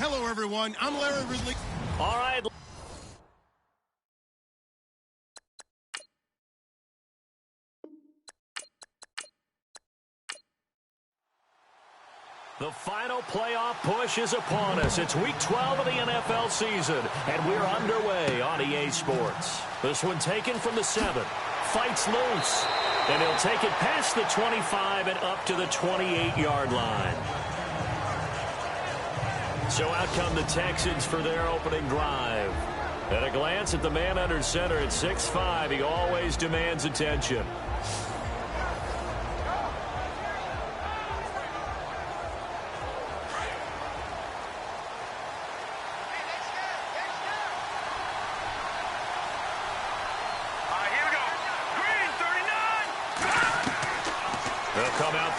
Hello, everyone. I'm Larry Ridley. All right. The final playoff push is upon us. It's Week 12 of the NFL season, and we're underway on EA Sports. This one taken from the 7. Fights loose, and he'll take it past the 25 and up to the 28-yard line. So out come the Texans for their opening drive. At a glance at the man under center at 6'5", he always demands attention.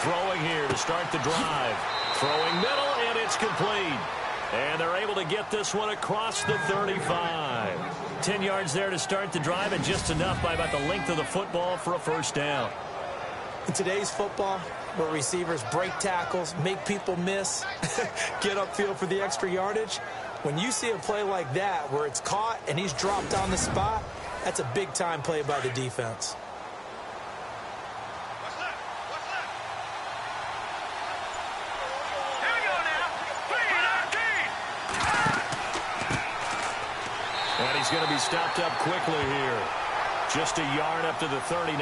Throwing here to start the drive. Throwing middle, and it's complete. And they're able to get this one across the 35. 10 yards there to start the drive, and just enough by about the length of the football for a first down. In today's football, where receivers break tackles, make people miss, get upfield for the extra yardage, when you see a play like that where it's caught and he's dropped on the spot, that's a big-time play by the defense. He's going to be stopped up quickly here. Just a yard up to the 39.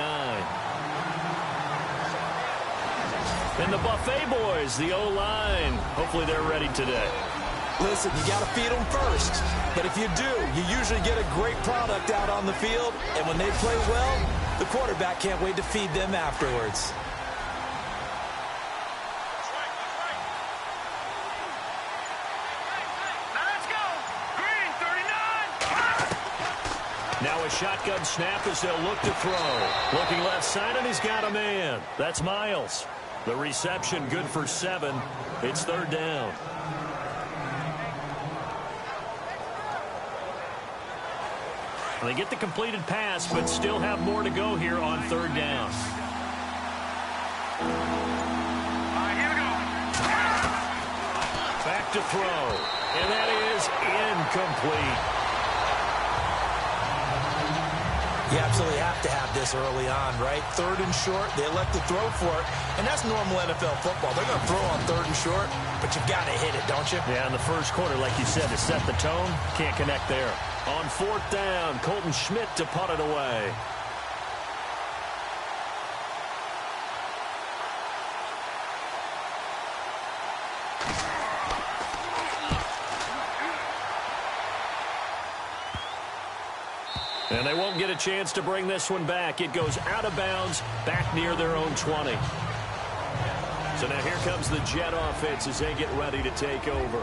And the Buffet boys, the O-line. Hopefully they're ready today. Listen, you got to feed them first. But if you do, you usually get a great product out on the field. And when they play well, the quarterback can't wait to feed them afterwards. Now a shotgun snap as they'll look to throw. Looking left side, and he's got a man. That's Miles. The reception good for 7. It's third down. They get the completed pass, but still have more to go here on third down. Back to throw. And that is incomplete. You absolutely have to have this early on, right? Third and short, they elect to throw for it, and that's normal NFL football. They're going to throw on third and short, but you've got to hit it, don't you? Yeah, in the first quarter, like you said, to set the tone, can't connect there. On fourth down, Colton Schmidt to punt it away. And they won't get a chance to bring this one back. It goes out of bounds, back near their own 20. So now here comes the Jet offense as they get ready to take over.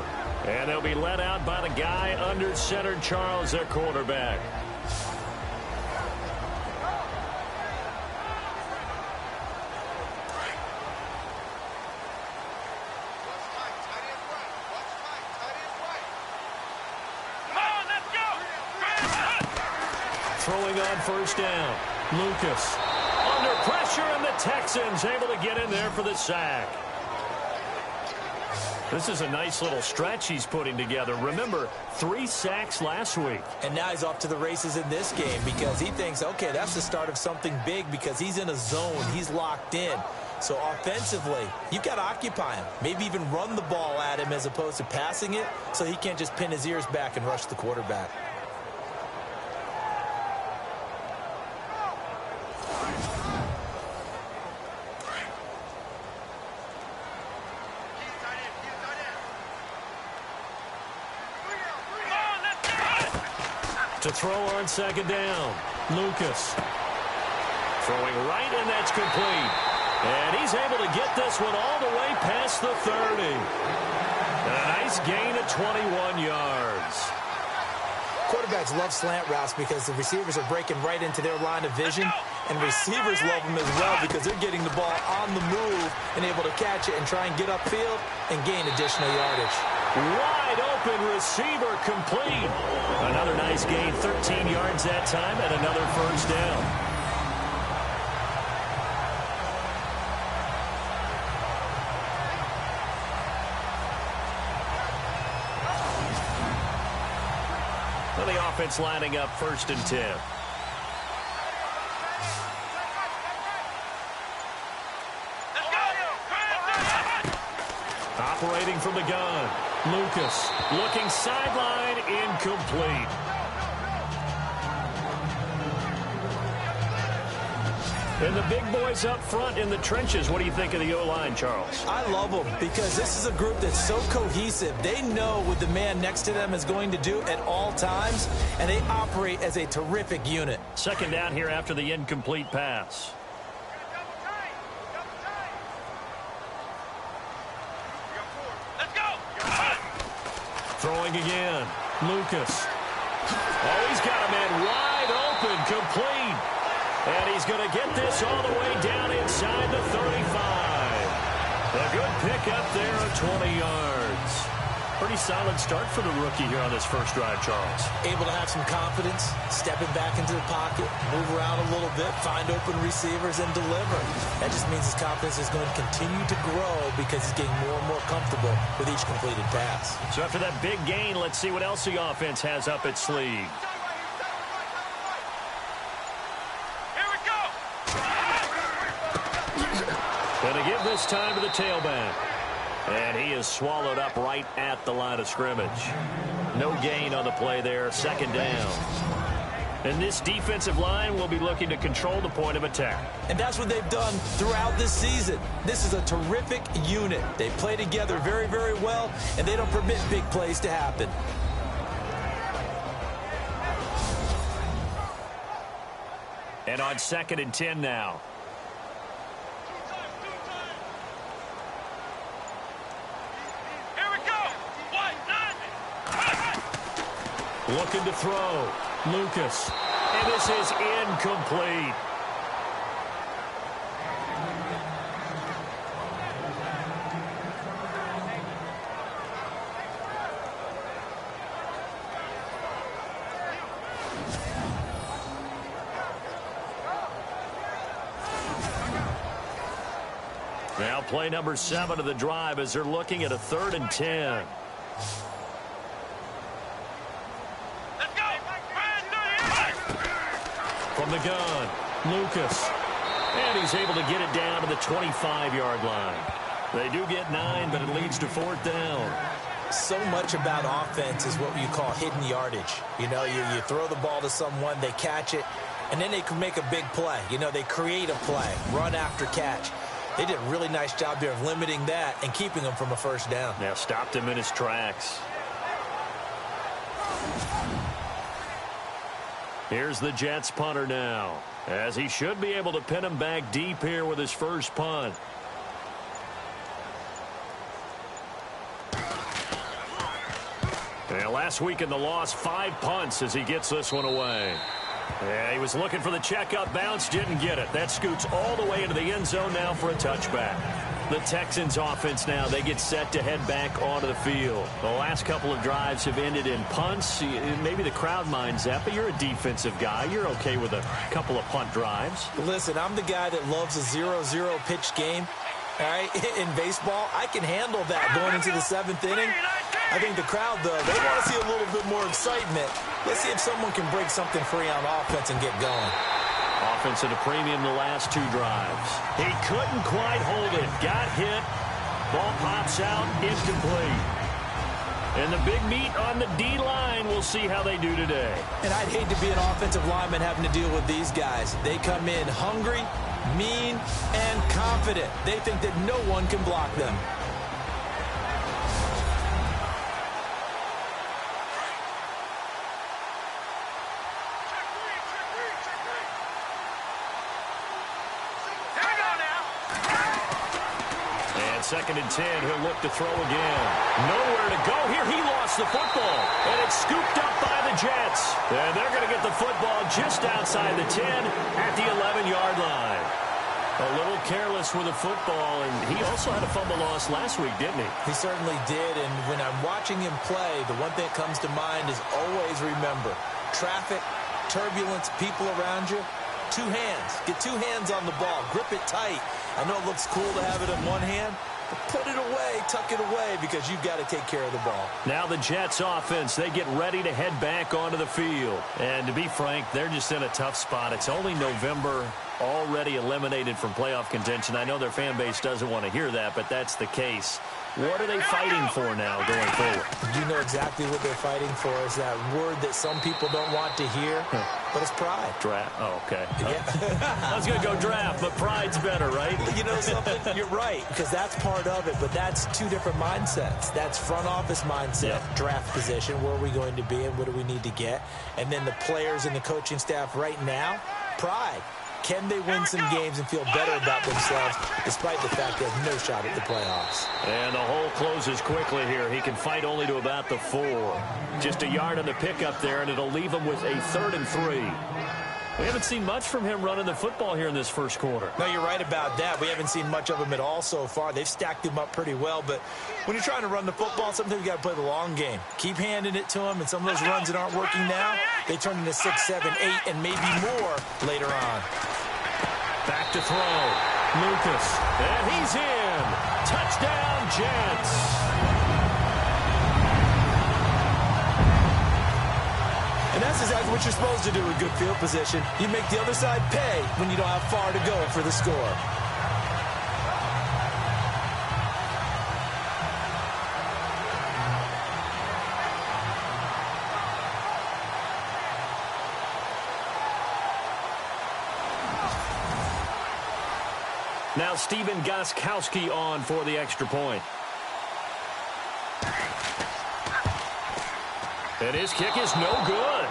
And they'll be led out by the guy under center, Charles, their quarterback. Throwing on first down. Lucas under pressure, and the Texans able to get in there for the sack. This is a nice little stretch he's putting together. Remember, 3 sacks last week. And now he's off to the races in this game because he thinks, okay, that's the start of something big because he's in a zone. He's locked in. So offensively, you've got to occupy him. Maybe even run the ball at him as opposed to passing it so he can't just pin his ears back and rush the quarterback. To throw on second down, Lucas. Throwing right, and that's complete. And he's able to get this one all the way past the 30. And a nice gain of 21 yards. Quarterbacks love slant routes because the receivers are breaking right into their line of vision, and receivers love them as well because they're getting the ball on the move and able to catch it and try and get upfield and gain additional yardage. Wide open receiver complete. Another nice gain, 13 yards that time, and another first down. And the offense lining up 1st and 10. Operating from the gun. Lucas looking sideline, incomplete. And the big boys up front in the trenches. What do you think of the O-line, Charles? I love them because this is a group that's so cohesive. They know what the man next to them is going to do at all times, and they operate as a terrific unit. 2nd down here after the incomplete pass. Throwing again. Lucas. Oh, he's got a man wide open, complete. And he's going to get this all the way down inside the 35. A good pickup there of 20 yards. Pretty solid start for the rookie here on this first drive, Charles. Able to have some confidence, stepping back into the pocket, move around a little bit, find open receivers, and deliver. That just means his confidence is going to continue to grow because he's getting more and more comfortable with each completed pass. So after that big gain, let's see what else the offense has up its sleeve. Going to give this time to the tailback. And he is swallowed up right at the line of scrimmage. No gain on the play there, 2nd down. And this defensive line will be looking to control the point of attack. And that's what they've done throughout this season. This is a terrific unit. They play together very, very well, and they don't permit big plays to happen. And on 2nd and 10 now. Looking to throw. Lucas. And this is incomplete. Now play number 7 of the drive as they're looking at a 3rd and 10. From the gun, Lucas. And he's able to get it down to the 25-yard line. They do get 9, but it leads to 4th down. So much about offense is what you call hidden yardage. You know, you throw the ball to someone, they catch it, and then they can make a big play. You know, they create a play, run after catch. They did a really nice job there of limiting that and keeping him from a 1st down. Now stopped him in his tracks. Here's the Jets punter now, as he should be able to pin him back deep here with his first punt. And last week in the loss, 5 punts as he gets this one away. Yeah, he was looking for the checkup bounce, didn't get it. That scoots all the way into the end zone now for a touchback. The Texans offense now, they get set to head back onto the field. The last couple of drives have ended in punts. Maybe the crowd minds that, but you're a defensive guy. You're okay with a couple of punt drives. Listen, I'm the guy that loves a 0-0 pitch game. All right, in baseball, I can handle that going into the 7th inning. I think the crowd, though, they want to see a little bit more excitement. Let's see if someone can break something free on offense and get going. Offense at a premium the last 2 drives. He couldn't quite hold it. Got hit. Ball pops out. Incomplete. And the big meat on the D-line. We'll see how they do today. And I'd hate to be an offensive lineman having to deal with these guys. They come in hungry, mean, and confident. They think that no one can block them. And 2nd and 10, he'll look to throw again. Nowhere to go here. He lost the football. And it's scooped up by the Jets. And they're going to get the football just outside the 10 at the 11-yard line. A little careless with the football, and he also had a fumble loss last week, didn't he? He certainly did, and when I'm watching him play, the one thing that comes to mind is always remember, traffic, turbulence, people around you, 2 hands. Get 2 hands on the ball. Grip it tight. I know it looks cool to have it in one hand, Put it away, tuck it away, because you've got to take care of the ball. Now the Jets offense, they get ready to head back onto the field. And to be frank, they're just in a tough spot. It's only November, already eliminated from playoff contention. I know their fan base doesn't want to hear that, but that's the case. What are they fighting for now going forward? You know exactly what they're fighting for. Is that word that some people don't want to hear, but it's pride. Draft. Oh, okay. Yeah. I was going to go draft, but pride's better, right? You know something? You're right, because that's part of it, but that's two different mindsets. That's front office mindset, draft position, where are we going to be and what do we need to get? And then the players and the coaching staff right now, pride. Can they win some games and feel better about themselves despite the fact they have no shot at the playoffs? And the hole closes quickly here. He can fight only to about the 4. Just a yard on the pickup there, and it'll leave him with a 3rd and 3. We haven't seen much from him running the football here in this first quarter. No, you're right about that. We haven't seen much of him at all so far. They've stacked him up pretty well, but when you're trying to run the football, sometimes you got to play the long game. Keep handing it to him, and some of those runs that aren't working now, they turn into 6, 7, 8, and maybe more later on. Back to throw. Lucas. And he's in. Touchdown, Jets. And that's exactly what you're supposed to do with good field position. You make the other side pay when you don't have far to go for the score. Now Steven Gostkowski on for the extra point. And his kick is no good.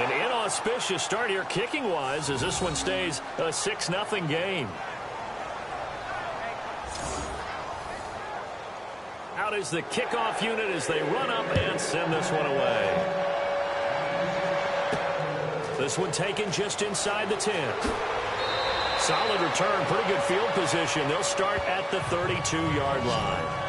An inauspicious start here kicking-wise as this one stays a 6-0 game. Out is the kickoff unit as they run up and send this one away. This one taken just inside the 10. Solid return, pretty good field position. They'll start at the 32-yard line.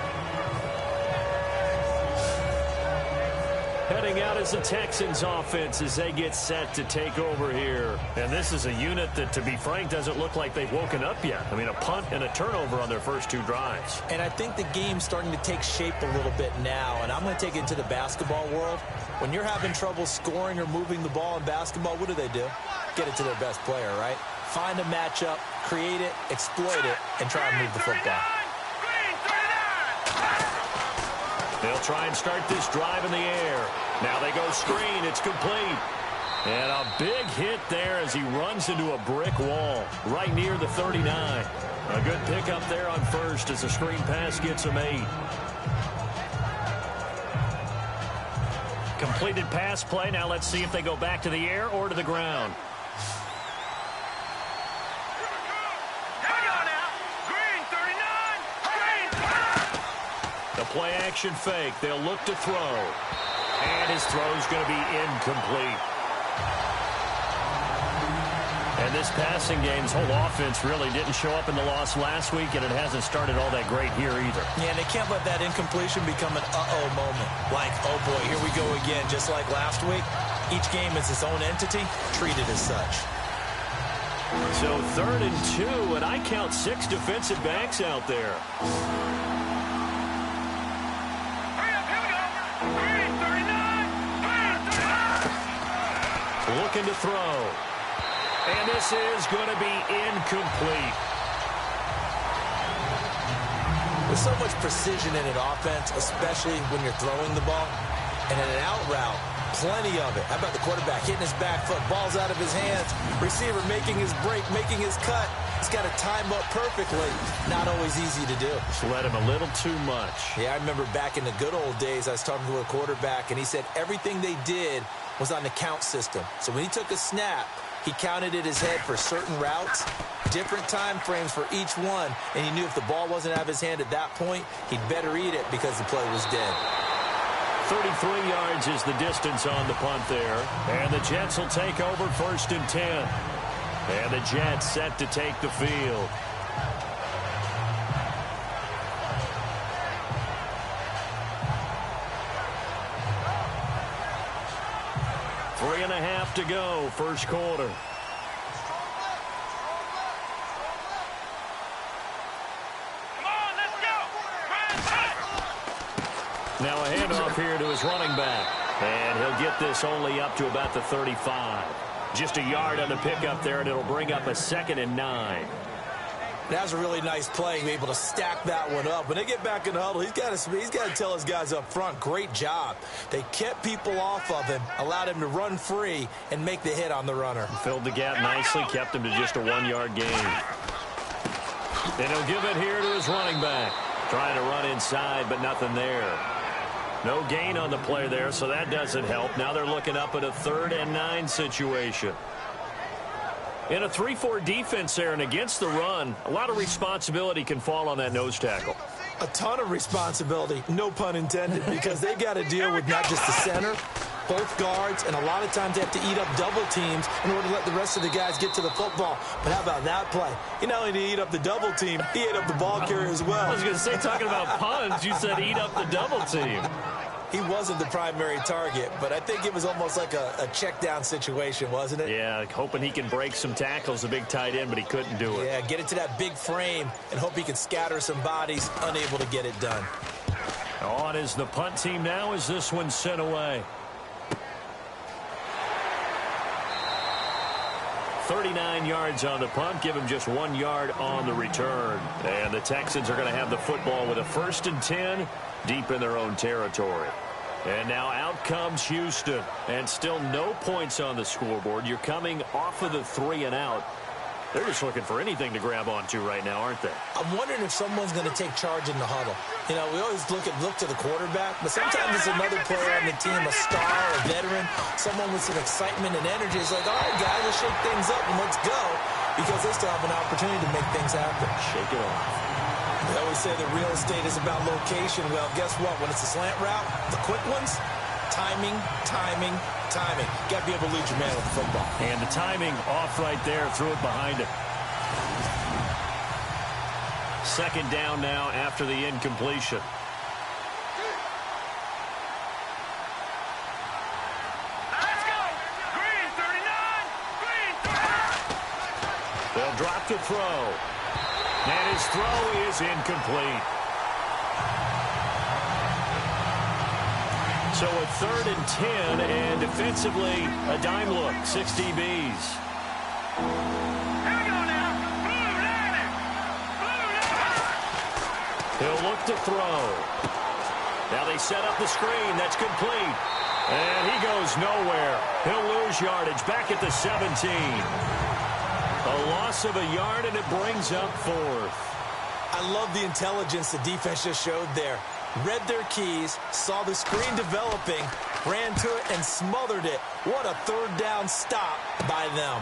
Heading out is the Texans offense as they get set to take over here. And this is a unit that, to be frank, doesn't look like they've woken up yet. I mean, a punt and a turnover on their first 2 drives. And I think the game's starting to take shape a little bit now. And I'm going to take it to the basketball world. When you're having trouble scoring or moving the ball in basketball, what do? Get it to their best player, right? Find a matchup, create it, exploit it, and try and move the football. They'll try and start this drive in the air. Now they go screen. It's complete. And a big hit there as he runs into a brick wall right near the 39. A good pickup there on first as the screen pass gets him 8. Completed pass play. Now let's see if they go back to the air or to the ground. The play action fake. They'll look to throw. And his throw's going to be incomplete. And this passing game's whole offense really didn't show up in the loss last week, and it hasn't started all that great here either. Yeah, and they can't let that incompletion become an uh-oh moment. Like, oh boy, here we go again, just like last week. Each game is its own entity, treated as such. So 3rd and 2, and I count 6 defensive backs out there. Looking to throw. And this is going to be incomplete. There's so much precision in an offense, especially when you're throwing the ball. And in an out route, plenty of it. How about the quarterback hitting his back foot, ball's out of his hands, receiver making his break, making his cut. He's got to time up perfectly. Not always easy to do. Just let him a little too much. Yeah, I remember back in the good old days, I was talking to a quarterback, and he said everything they did was on the count system. So when he took a snap, he counted in his head for certain routes, different time frames for each one, and he knew if the ball wasn't out of his hand at that point, he'd better eat it because the play was dead. 33 yards is the distance on the punt there. And the Jets will take over 1st and 10. And the Jets set to take the field. Three and a half to go, first quarter. Come on, let's go. here to his running back. And he'll get this only up to about the 35. Just a yard on the pickup there, and it'll bring up a 2nd and 9. That was a really nice play, able to stack that one up. When they get back in the huddle, he's got to tell his guys up front, great job. They kept people off of him, allowed him to run free, and make the hit on the runner. Filled the gap nicely, kept him to just a 1-yard gain. And he'll give it here to his running back. Trying to run inside, but nothing there. No gain on the play there, so that doesn't help. Now they're looking up at a 3rd and 9 situation. In a 3-4 defense there and against the run, a lot of responsibility can fall on that nose tackle. A ton of responsibility, no pun intended, because they've got to deal with not just the center, both guards, and a lot of times they have to eat up double teams in order to let the rest of the guys get to the football. But how about that play? He not only did he eat up the double team, he ate up the ball carrier as well. I was going to say, talking about puns, you said eat up the double team. He wasn't the primary target, but I think it was almost like a check down situation, wasn't it? Yeah, hoping he can break some tackles, the big tight end, but he couldn't do it. Yeah, get it to that big frame and hope he can scatter some bodies, unable to get it done. On is the punt team now as this one's sent away. 39 yards on the punt, give him just 1 yard on the return. And the Texans are going to have the football with a 1st and 10 deep in their own territory. And now out comes Houston. And still no points on the scoreboard. You're coming off of the 3 and out. They're just looking for anything to grab onto right now, aren't they? I'm wondering if someone's going to take charge in the huddle. You know, we always look to the quarterback, but sometimes it's another player on the team, a star, a veteran, someone with some excitement and energy. It's like, all right, guys, let's shake things up and let's go, because they still have an opportunity to make things happen. Shake it off. They always say that real estate is about location. Well, guess what? When it's a slant route, the quick ones, timing, timing, timing. Got to be able to lead your man with the football. And the timing off right there. Threw it behind him. 2nd down now after the incompletion. Let's go! Green 39! Green 39! They'll drop the throw. And his throw is incomplete. So a 3rd and 10, and defensively, a dime look, 6 DBs. Here we go now. Blue Navy! Blue Navy! He'll look to throw. Now they set up the screen. That's complete. And he goes nowhere. He'll lose yardage back at the 17. A loss of a yard, and it brings up 4th. I love the intelligence the defense just showed there. Read their keys, saw the screen developing, ran to it, and smothered it. What a 3rd down stop by them.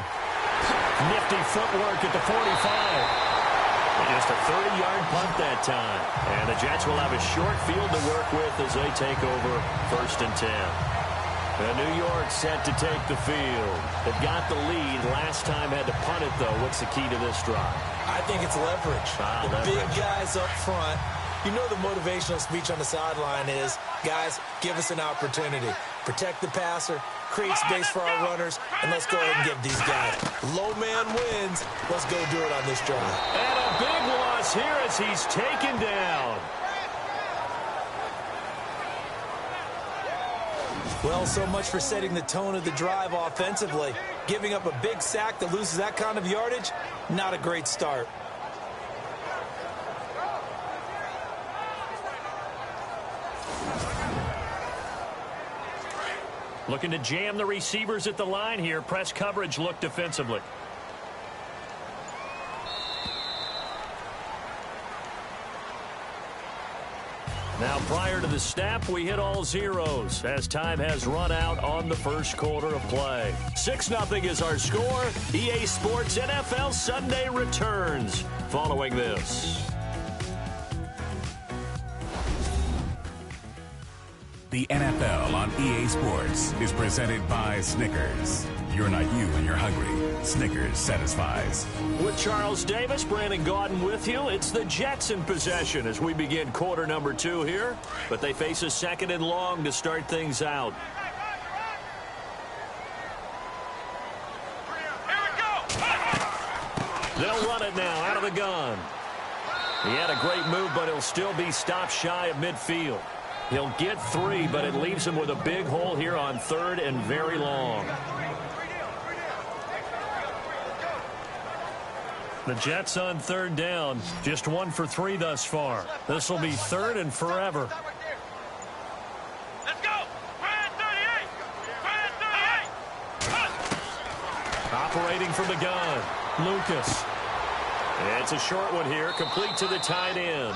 Nifty footwork at the 45. Just a 30-yard punt that time. And the Jets will have a short field to work with as they take over 1st and 10. And New York set to take the field. They've got the lead. Last time had to punt it, though. What's the key to this drive? I think it's leverage. The big guys up front. You know the motivational speech on the sideline is, guys, give us an opportunity. Protect the passer, create space for our runners, and let's go ahead and give these guys. Low man wins. Let's go do it on this drive. And a big loss here as he's taken down. Well, so much for setting the tone of the drive offensively. Giving up a big sack that loses that kind of yardage, not a great start. Looking to jam the receivers at the line here. Press coverage look defensively. Now, prior to the snap, we hit all zeros as time has run out on the first quarter of play. 6-0 is our score. EA Sports NFL Sunday returns following this. The NFL on EA Sports is presented by Snickers. You're not you when you're hungry. Snickers satisfies. With Charles Davis, Brandon Gaudin with you. It's the Jets in possession as we begin quarter number 2 here. But they face a 2nd and long to start things out. They'll run it now out of the gun. He had a great move, but he'll still be stopped shy of midfield. He'll get 3, but it leaves him with a big hole here on 3rd and very long. The Jets on 3rd down. Just 1 for 3 thus far. This will be 3rd and forever. Let's go! 38! 38! Operating from the gun, Lucas. It's a short one here, complete to the tight end.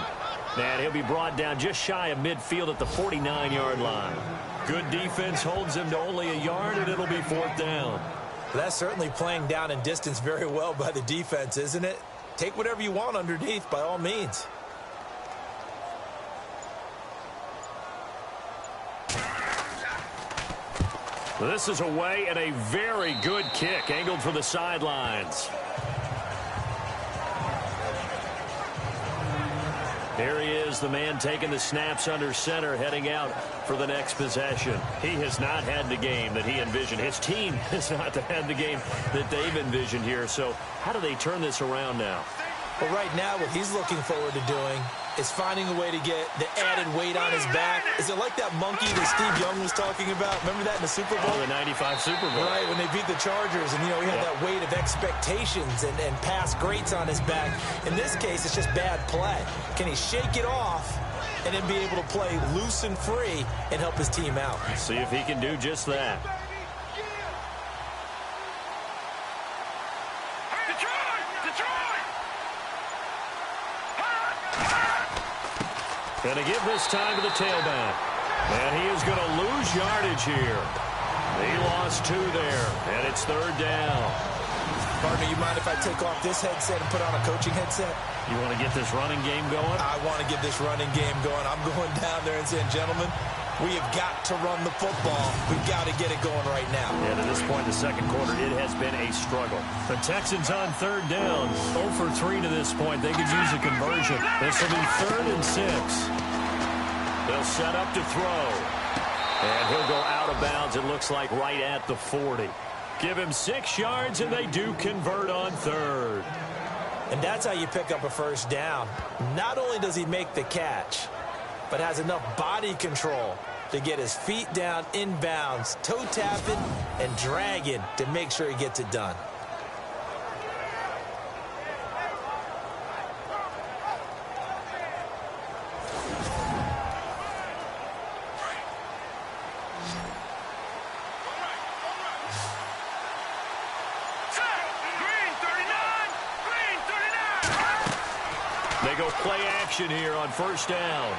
And he'll be brought down just shy of midfield at the 49-yard line. Good defense holds him to only a yard, and it'll be 4th down. That's certainly playing down in distance very well by the defense, isn't it? Take whatever you want underneath, by all means. This is away, and a very good kick, angled for the sidelines. Here he is, the man taking the snaps under center, heading out for the next possession. He has not had the game that he envisioned. His team has not had the game that they've envisioned here. So how do they turn this around now? Well, right now, what he's looking forward to doing is finding a way to get the added weight on his back. Is it like that monkey that Steve Young was talking about? Remember that in the Super Bowl? Oh, the 95 Super Bowl. Right, when they beat the Chargers, and, he had that weight of expectations and past greats on his back. In this case, it's just bad play. Can he shake it off and then be able to play loose and free and help his team out? See if he can do just that. Going to give this time to the tailback. And he is going to lose yardage here. He lost 2 there, and it's 3rd down. Partner, you mind if I take off this headset and put on a coaching headset? You want to get this running game going? I want to get this running game going. I'm going down there and saying, gentlemen, we have got to run the football. We've got to get it going right now. And at this point in the second quarter, it has been a struggle. The Texans on 3rd down. 0 for 3 to this point. They could use a conversion. This will be 3rd and 6. They'll set up to throw. And he'll go out of bounds, it looks like, right at the 40. Give him 6 yards, and they do convert on 3rd. And that's how you pick up a 1st down. Not only does he make the catch, but has enough body control to get his feet down inbounds, toe tapping and dragging to make sure he gets it done. They go play action here on 1st down.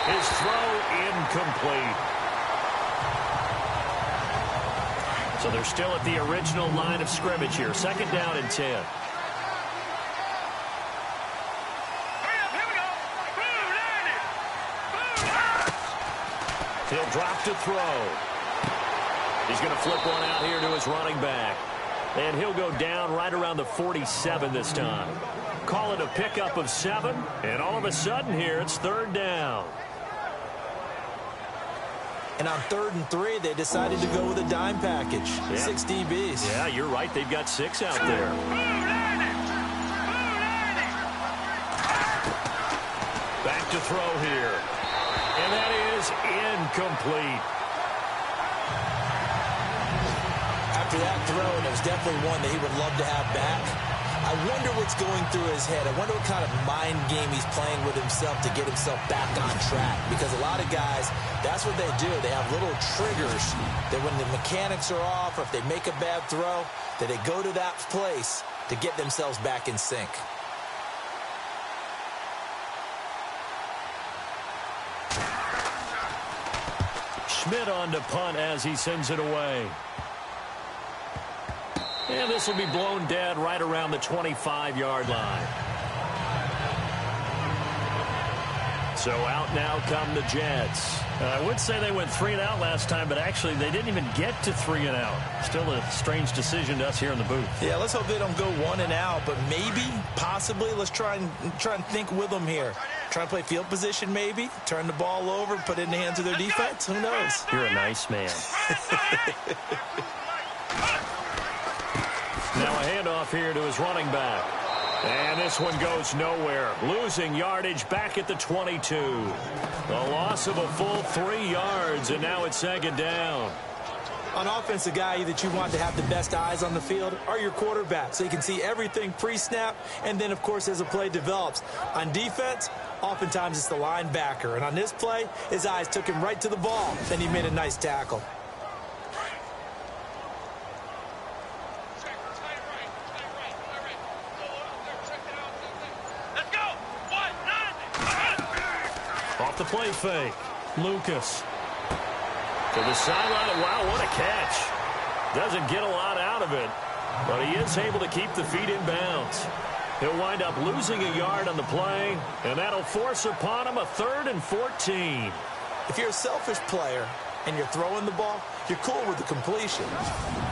His throw incomplete. So they're still at the original line of scrimmage here. 2nd down and 10. He'll drop to throw. He's going to flip one out here to his running back. And he'll go down right around the 47 this time. Call it a pickup of 7. And all of a sudden here, it's 3rd down. And on 3rd and 3, they decided to go with a dime package. Yeah. 6 DBs. Yeah, you're right. They've got 6 out there. Back to throw here. And that is incomplete. After that throw, and it was definitely one that he would love to have back. I wonder what's going through his head. I wonder what kind of mind game he's playing with himself to get himself back on track. Because a lot of guys, that's what they do. They have little triggers that when the mechanics are off or if they make a bad throw, that they go to that place to get themselves back in sync. Schmidt on to punt as he sends it away. And this will be blown dead right around the 25-yard line. So out now come the Jets. I would say they went 3 and out last time, but actually they didn't even get to 3 and out. Still a strange decision to us here in the booth. Yeah, let's hope they don't go 1 and out, but maybe, possibly, let's try and think with them here. Try and play field position maybe, turn the ball over, put it in the hands of their defense. Who knows? You're a nice man. Now a handoff here to his running back. And this one goes nowhere. Losing yardage back at the 22. The loss of a full 3 yards, and now it's second down. On offense, the guy that you want to have the best eyes on the field are your quarterback, so you can see everything pre-snap, and then, of course, as the play develops. On defense, oftentimes it's the linebacker, and on this play, his eyes took him right to the ball. Then he made a nice tackle. Let's go. Off the play fake. Lucas. To the sideline. Wow, what a catch. Doesn't get a lot out of it, but he is able to keep the feet in bounds. He'll wind up losing a yard on the play, and that'll force upon him a 3rd and 14. If you're a selfish player and you're throwing the ball, you're cool with the completion.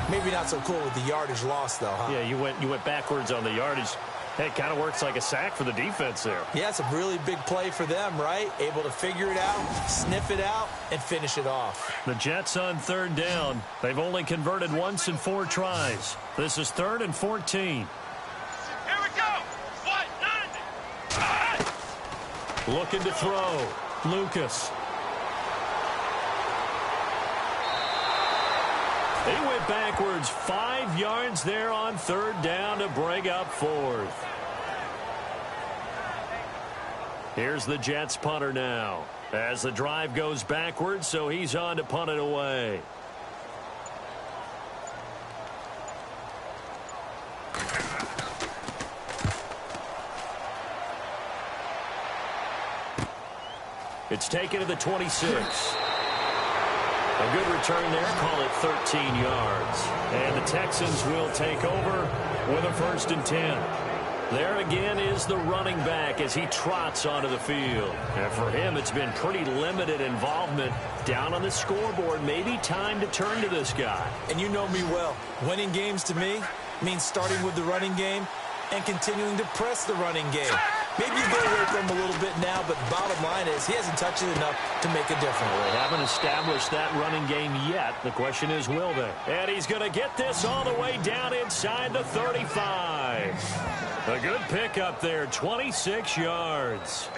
Maybe not so cool with the yardage loss, though, huh? Yeah, you went backwards on the yardage. Hey, it kind of works like a sack for the defense there. Yeah, it's a really big play for them, right? Able to figure it out, sniff it out, and finish it off. The Jets on 3rd down. They've only converted once in 4 tries. This is 3rd and 14. Here we go. Looking to throw. Lucas. He went backwards 5 yards there on 3rd down to bring up 4th. Here's the Jets punter now as the drive goes backwards, so he's on to punt it away. It's taken to the 26. A good return there, call it 13 yards. And the Texans will take over with a 1st and 10. There again is the running back as he trots onto the field. And for him, it's been pretty limited involvement down on the scoreboard. Maybe time to turn to this guy. And you know me well. Winning games to me means starting with the running game and continuing to press the running game. Maybe you go away from him a little bit now, but the bottom line is he hasn't touched it enough to make a difference. Well, they haven't established that running game yet. The question is, will they? And he's going to get this all the way down inside the 35. A good pickup there, 26 yards.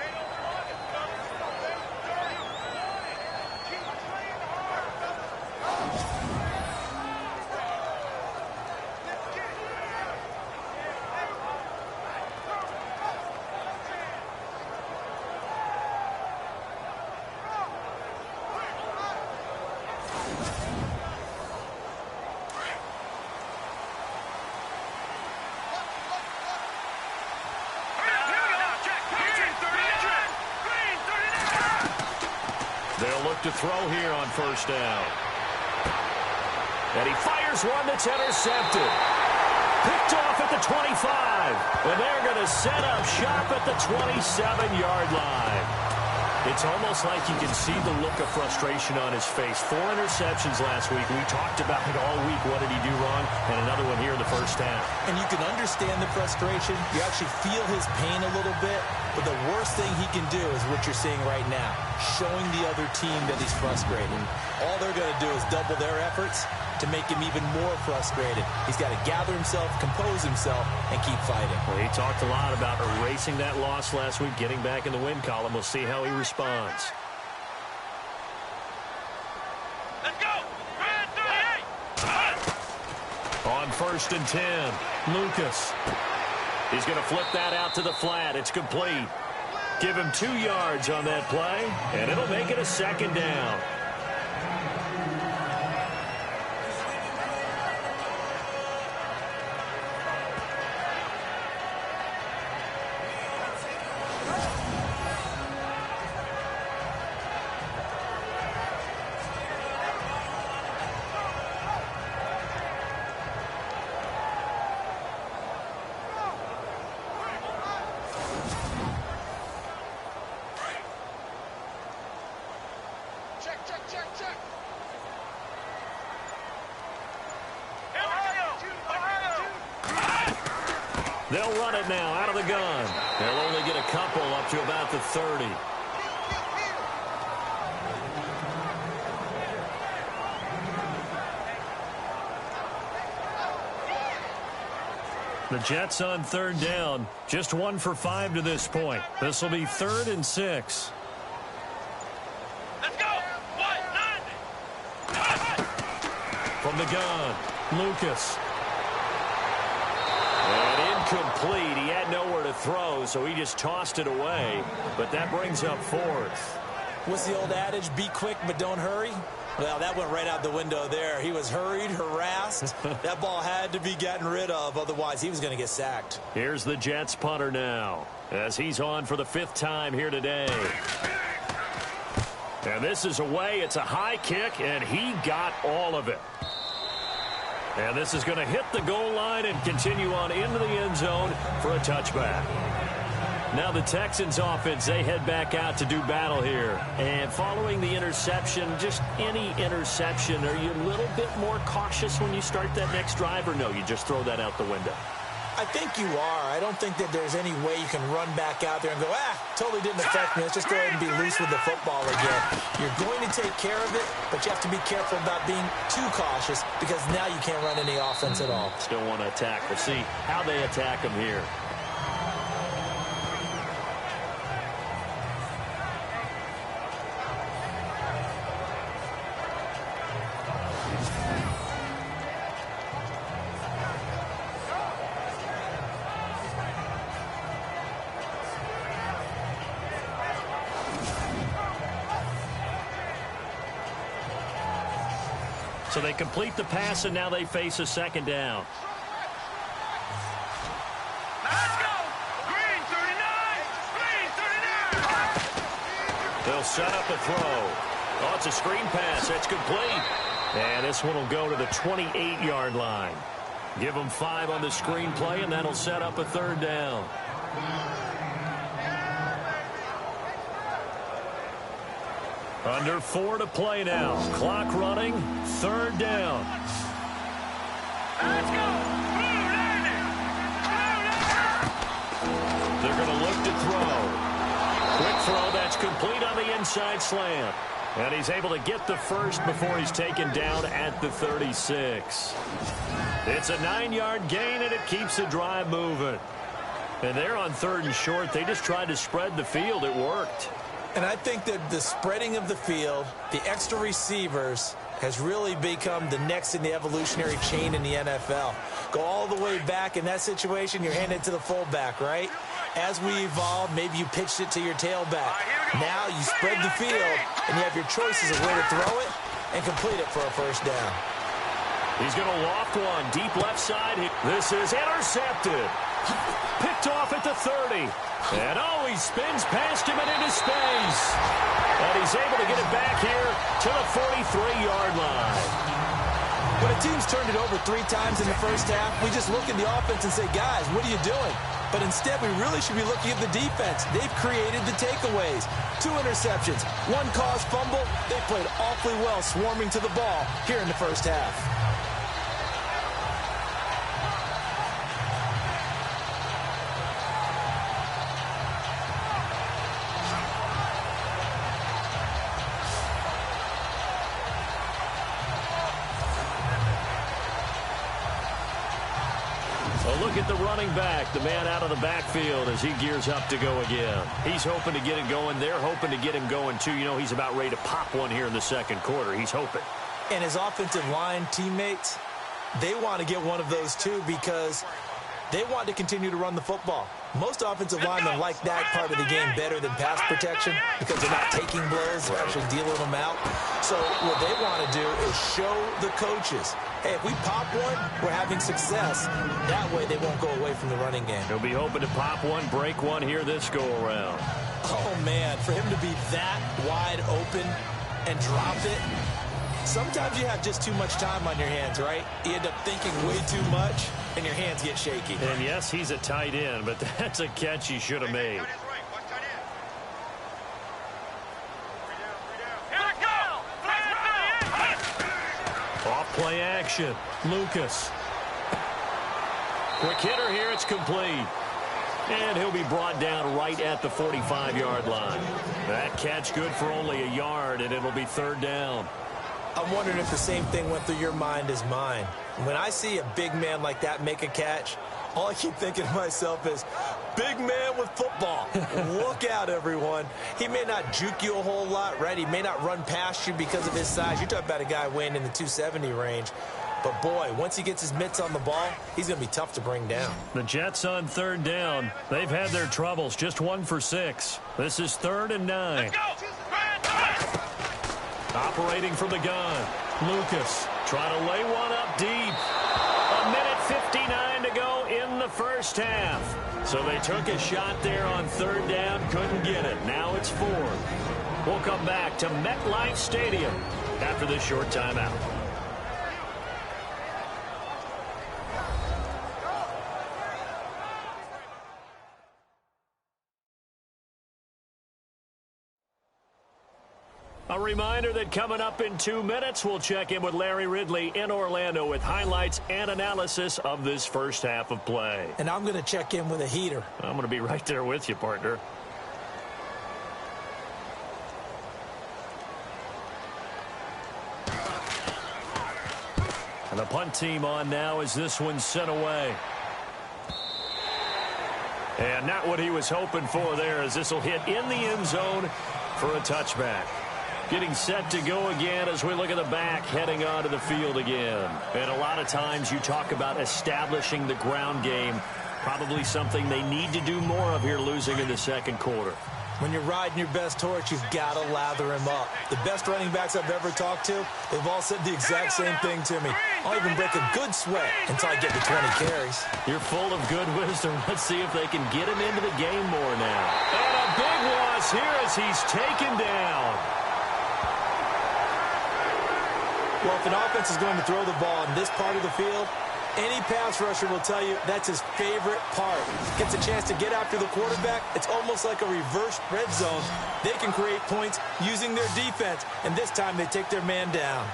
To throw here on 1st down. And he fires one that's intercepted. Picked off at the 25. And they're going to set up shop at the 27-yard line. It's almost like you can see the look of frustration on his face. 4 interceptions last week. We talked about it all week. What did he do wrong? And another one here in the 1st half. And you can understand the frustration. You actually feel his pain a little bit. But the worst thing he can do is what you're seeing right now, showing the other team that he's frustrated. All they're going to do is double their efforts to make him even more frustrated. He's got to gather himself, compose himself, and keep fighting. Well, he talked a lot about erasing that loss last week, getting back in the win column. We'll see how he responds. Let's go. 38. On 1st and 10, Lucas. He's going to flip that out to the flat. It's complete. Give him 2 yards on that play, and it'll make it a 2nd down. They'll run it now out of the gun. They'll only get a couple up to about the 30. The Jets on third down. Just 1 for 5 to this point. This will be 3rd and 6. Let's go. From the gun, Lucas. And incomplete. He had nowhere to throw, so he just tossed it away. But that brings up 4th. What's the old adage? Be quick, but don't hurry. Well, that went right out the window there. He was hurried, harassed. That ball had to be gotten rid of, otherwise he was going to get sacked. Here's the Jets punter now, as he's on for the 5th time here today. And this is away. It's a high kick, and he got all of it. And this is going to hit the goal line and continue on into the end zone for a touchback. Now the Texans offense, they head back out to do battle here. And following the interception, just any interception, are you a little bit more cautious when you start that next drive, or no, you just throw that out the window? I think you are. I don't think that there's any way you can run back out there and go, totally didn't affect me. Let's just go ahead and be loose with the football again. You're going to take care of it, but you have to be careful about being too cautious because now you can't run any offense at all. Still want to attack. We'll see how they attack him here. So they complete the pass, and now they face a 2nd down. Let's go. Green 39. Green 39. They'll set up a throw. Oh, it's a screen pass. It's complete. And this one will go to the 28-yard line. Give them 5 on the screen play, and that'll set up a 3rd down. Under 4 to play now. Clock running. 3rd down. Let's go. Blue Navy. They're going to look to throw. Quick throw. That's complete on the inside slant. And he's able to get the first before he's taken down at the 36. It's a 9-yard gain, and it keeps the drive moving. And they're on 3rd and short. They just tried to spread the field. It worked. And I think that the spreading of the field, the extra receivers, has really become the next in the evolutionary chain in the NFL. Go all the way back in that situation, you're handed to the fullback, right? As we evolved, maybe you pitched it to your tailback. Now you spread the field, and you have your choices of where to throw it and complete it for a 1st down. He's going to loft one deep left side. This is intercepted. Picked off at the 30. And he spins past him and into space. And he's able to get it back here to the 43-yard line. When a team's turned it over 3 times in the first half, we just look at the offense and say, guys, what are you doing? But instead, we really should be looking at the defense. They've created the takeaways. 2 interceptions, 1 caused fumble. They played awfully well swarming to the ball here in the first half. Look at the running back, the man out of the backfield as he gears up to go again. He's hoping to get it going. They're hoping to get him going, too. You know, he's about ready to pop one here in the 2nd quarter. He's hoping. And his offensive line teammates, they want to get one of those, too, because they want to continue to run the football. Most offensive linemen like that part of the game better than pass protection because they're not taking blows, they're actually dealing them out. So what they want to do is show the coaches, hey, if we pop one, we're having success. That way they won't go away from the running game. He'll be hoping to pop one, break one here this go-around. Oh, man, for him to be that wide open and drop it, sometimes you have just too much time on your hands, right? You end up thinking way too much, and your hands get shaky. And, yes, he's a tight end, but that's a catch he should have made. Off play action. Lucas. Quick hitter here. It's complete. And he'll be brought down right at the 45-yard line. That catch good for only a yard, and it'll be 3rd down. I'm wondering if the same thing went through your mind as mine. When I see a big man like that make a catch, All I keep thinking to myself is, big man with football. Look out, everyone. He may not juke you a whole lot, right? He may not run past you because of his size. You're talking about a guy weighing in the 270 range. But, boy, once he gets his mitts on the ball, he's going to be tough to bring down. The Jets on third down. They've had their troubles. Just 1 for 6. This is 3rd and 9. Let's go. Operating from the gun. Lucas trying to lay one up deep. 1:59 to go in the first half. So they took a shot there on 3rd down. Couldn't get it. Now it's 4th. We'll come back to MetLife Stadium after this short timeout. A reminder that coming up in 2 minutes, we'll check in with Larry Ridley in Orlando with highlights and analysis of this first half of play. And I'm going to check in with a heater. I'm going to be right there with you, partner. And the punt team on now as this one's sent away. And not what he was hoping for there, as this will hit in the end zone for a touchback. Getting set to go again as we look at the back heading onto the field again. And a lot of times you talk about establishing the ground game. Probably something they need to do more of here, losing in the second quarter. When you're riding your best horse, you've got to lather him up. The best running backs I've ever talked to, they've all said the exact same thing to me. I'll even break a good sweat until I get to 20 carries. You're full of good wisdom. Let's see if they can get him into the game more now. And a big loss here as he's taken down. Well, if an offense is going to throw the ball in this part of the field, any pass rusher will tell you that's his favorite part. Gets a chance to get after the quarterback. It's almost like a reverse red zone. They can create points using their defense, and this time they take their man down.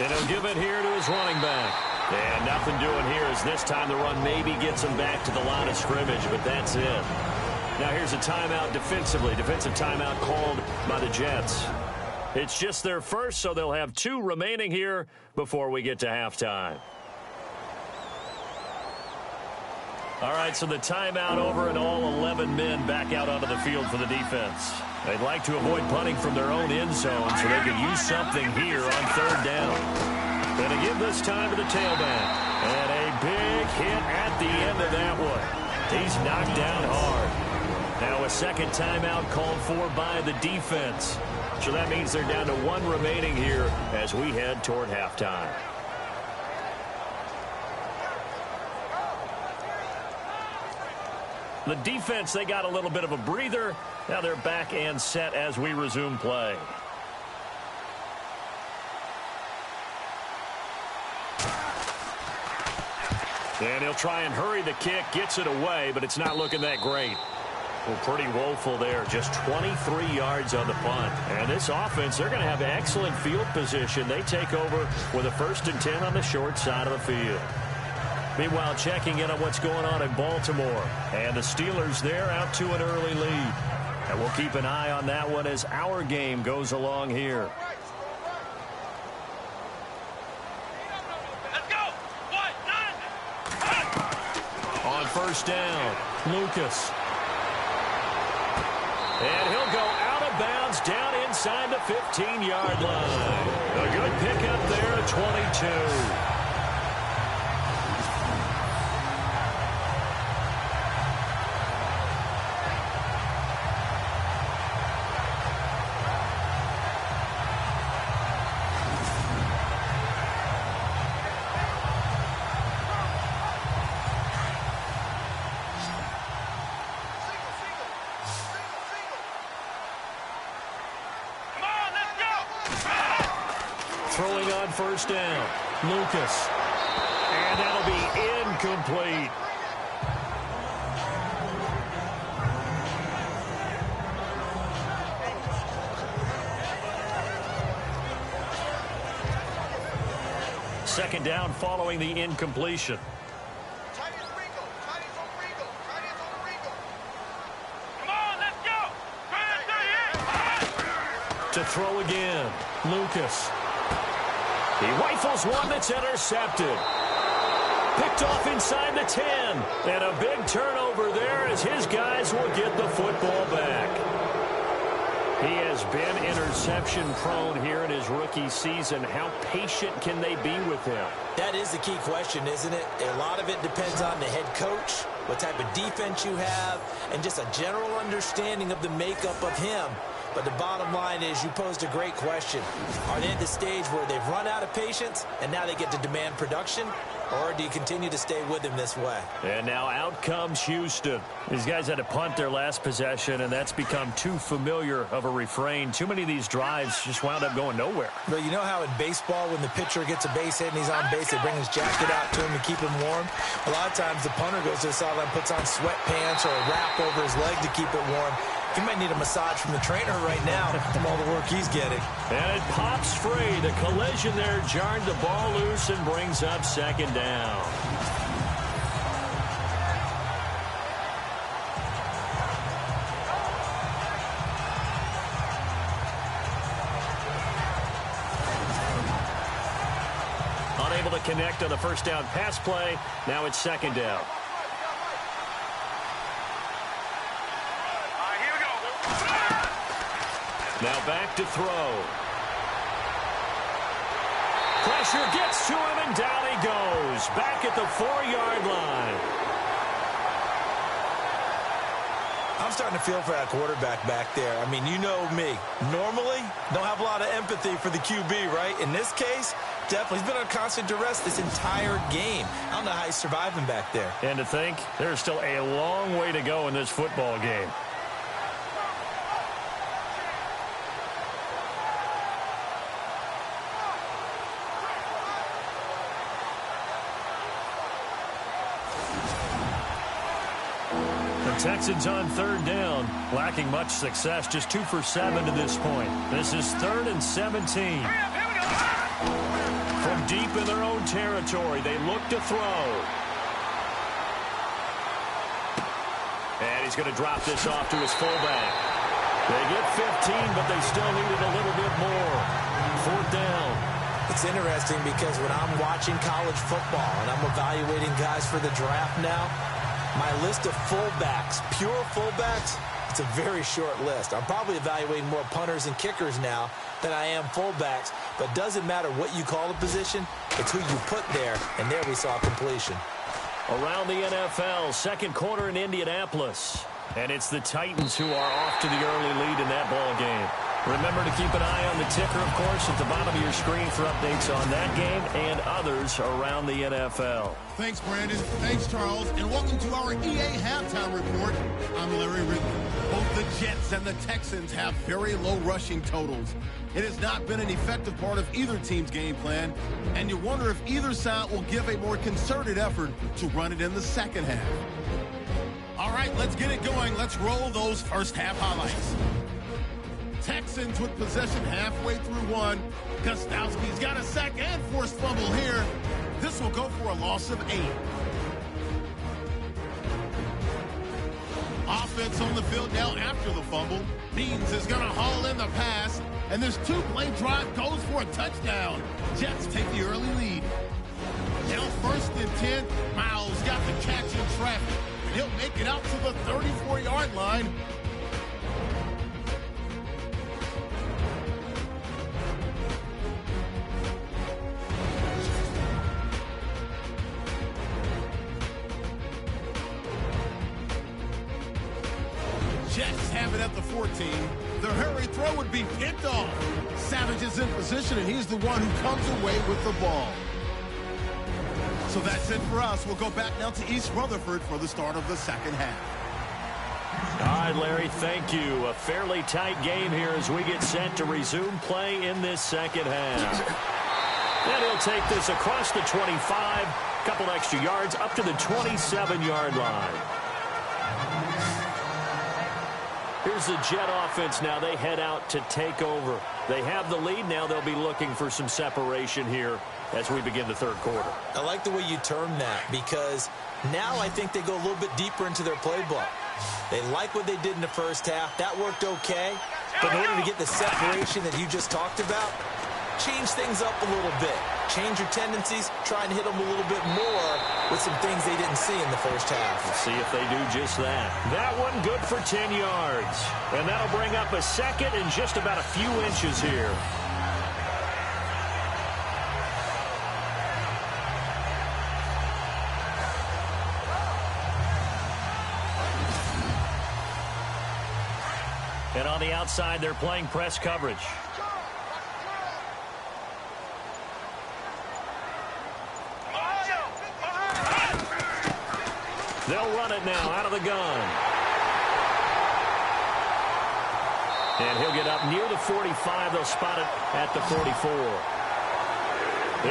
And he'll give it here to his running back. And nothing doing here as this time the run maybe gets him back to the line of scrimmage, but that's it. Now here's a timeout defensively. Defensive timeout called by the Jets. It's just their first, so they'll have 2 remaining here before we get to halftime. All right, so the timeout over and all 11 men back out onto the field for the defense. They'd like to avoid punting from their own end zone so they could use something here on 3rd down. Going to give this time to the tailback. And a big hit at the end of that one. He's knocked down hard. Now a second timeout called for by the defense. So that means they're down to 1 remaining here as we head toward halftime. The defense, they got a little bit of a breather. Now they're back and set as we resume play. And he'll try and hurry the kick, gets it away, but it's not looking that great. Well, pretty woeful there, just 23 yards on the punt. And this offense, they're going to have excellent field position. They take over with a 1st and 10 on the short side of the field. Meanwhile, checking in on what's going on in Baltimore. And the Steelers, they're out to an early lead. And we'll keep an eye on that one as our game goes along here. Let's go. 1, 9. On 1st down, Lucas. And he'll go out of bounds down inside the 15-yard line. A good pickup there at 22. Throwing on 1st down, Lucas. And that'll be incomplete. Second down following the incompletion. Come on, let's go. To throw again, Lucas. He rifles one that's intercepted. Picked off inside the 10. And a big turnover there as his guys will get the football back. He has been interception prone here in his rookie season. How patient can they be with him? That is the key question, isn't it? A lot of it depends on the head coach, what type of defense you have, and just a general understanding of the makeup of him. But the bottom line is you posed a great question. Are they at the stage where they've run out of patience and now they get to demand production? Or do you continue to stay with him this way? And now out comes Houston. These guys had to punt their last possession, and that's become too familiar of a refrain. Too many of these drives just wound up going nowhere. But you know how in baseball when the pitcher gets a base hit and he's on base, they bring his jacket out to him to keep him warm? A lot of times the punter goes to the sideline, puts on sweatpants or a wrap over his leg to keep it warm. He might need a massage from the trainer right now from all the work he's getting. And it pops free. The collision there jarred the ball loose and brings up second down. Unable to connect on the first down pass play. Now it's second down. Now back to throw. Pressure gets to him, and down he goes. Back at the 4-yard line. I'm starting to feel for that quarterback back there. I mean, you know me. Normally, don't have a lot of empathy for the QB, right? In this case, definitely. He's been under constant duress this entire game. I don't know how he's surviving back there. And to think, there's still a long way to go in this football game. Texans on third down, lacking much success, just 2 for 7 to this point. This is 3rd and 17. From deep in their own territory, they look to throw. And he's going to drop this off to his fullback. They get 15, but they still needed a little bit more. 4th down. It's interesting because when I'm watching college football and I'm evaluating guys for the draft now, my list of fullbacks, pure fullbacks, it's a very short list. I'm probably evaluating more punters and kickers now than I am fullbacks. But it doesn't matter what you call the position, it's who you put there. And there we saw completion. Around the NFL, second quarter in Indianapolis. And it's the Titans who are off to the early lead in that ball game. Remember to keep an eye on the ticker, of course, at the bottom of your screen for updates on that game and others around the NFL. Thanks, Brandon. Thanks, Charles. And welcome to our EA Halftime Report. I'm Larry Ridley. Both the Jets and the Texans have very low rushing totals. It has not been an effective part of either team's game plan, and you wonder if either side will give a more concerted effort to run it in the second half. All right, let's get it going. Let's roll those first half highlights. Texans with possession halfway through one. Gostowski's got a sack and forced fumble here. This will go for a loss of 8. Offense on the field now after the fumble. Beans is going to haul in the pass. And this 2-play drive goes for a touchdown. Jets take the early lead. Now 1st and 10. Miles got the catch in traffic. He'll make it out to the 34-yard line. Jets have it at the 14. Their hurry throw would be picked off. Savage is in position, and he's the one who comes away with the ball. So that's it for us. We'll go back now to East Rutherford for the start of the second half. All right, Larry, thank you. A fairly tight game here as we get set to resume play in this second half. And he'll take this across the 25, a couple extra yards, up to the 27-yard line. Here's the Jet offense now. They head out to take over. They have the lead. Now they'll be looking for some separation here as we begin the third quarter. I like the way you termed that because now I think they go a little bit deeper into their playbook. They like what they did in the first half. That worked okay. But in order to get the separation that you just talked about, change things up a little bit. Change your tendencies. Try and hit them a little bit more with some things they didn't see in the first half. Let's see if they do just that. That one good for 10 yards. And that'll bring up a second and just about a few inches here. And on the outside, they're playing press coverage. They'll run it now out of the gun. And he'll get up near the 45. They'll spot it at the 44.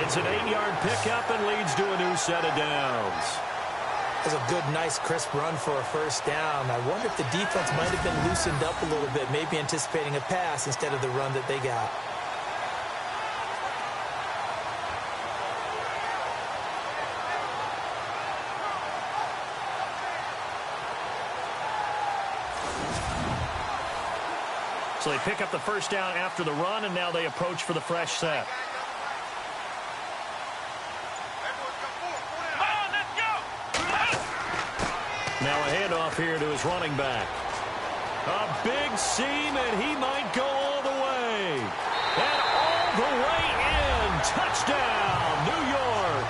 It's an 8-yard pickup and leads to a new set of downs. That's a good, nice, crisp run for a first down. I wonder if the defense might have been loosened up a little bit, maybe anticipating a pass instead of the run that they got. So they pick up the first down after the run, and now they approach for the fresh set. Now a handoff here to his running back. A big seam, and he might go all the way. And all the way in. Touchdown, New York.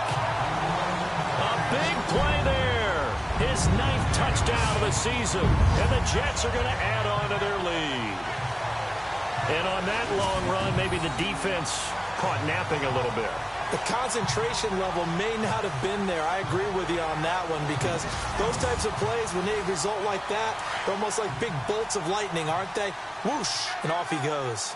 A big play there. His 9th touchdown of the season. And the Jets are going to add on to their lead. And on that long run, maybe the defense caught napping a little bit. The concentration level may not have been there. I agree with you on that one because those types of plays, when they result like that, they're almost like big bolts of lightning, aren't they? Whoosh, and off he goes.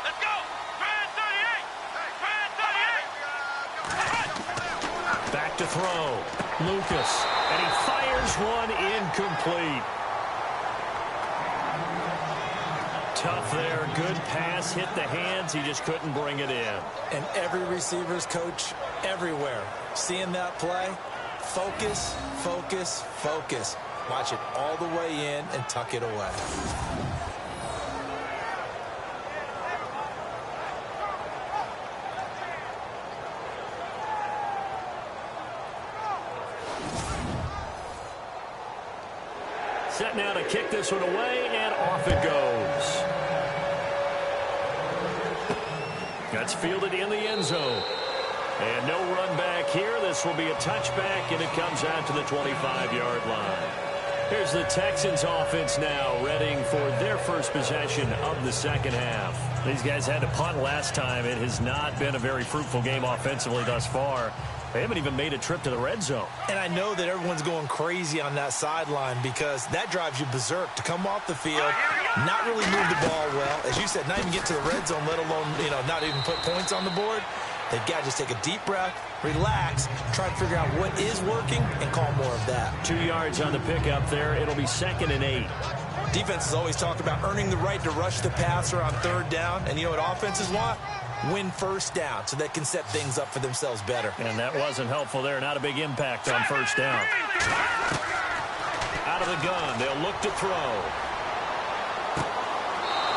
Let's go! Grand 38! Back to throw. Lucas. And he fires one incomplete. Tough there. Good pass. Hit the hands. He just couldn't bring it in. And every receiver's coach everywhere. Seeing that play, focus, focus, focus. Watch it all the way in and tuck it away. Set now to kick this one away, and off it goes. That's fielded in the end zone. And no run back here. This will be a touchback, and it comes out to the 25-yard line. Here's the Texans offense now, readying for their first possession of the second half. These guys had to punt last time. It has not been a very fruitful game offensively thus far. They haven't even made a trip to the red zone. And I know that everyone's going crazy on that sideline because that drives you berserk to come off the field, not really move the ball well. As you said, not even get to the red zone, let alone, not even put points on the board. They've got to just take a deep breath, relax, try to figure out what is working, and call more of that. 2 yards on the pickup there. It'll be 2nd and 8. Defenses always talk about earning the right to rush the passer on 3rd down. And you know what offenses want? Win first down so they can set things up for themselves better. And that wasn't helpful there. Not a big impact on first down. Out of the gun. They'll look to throw.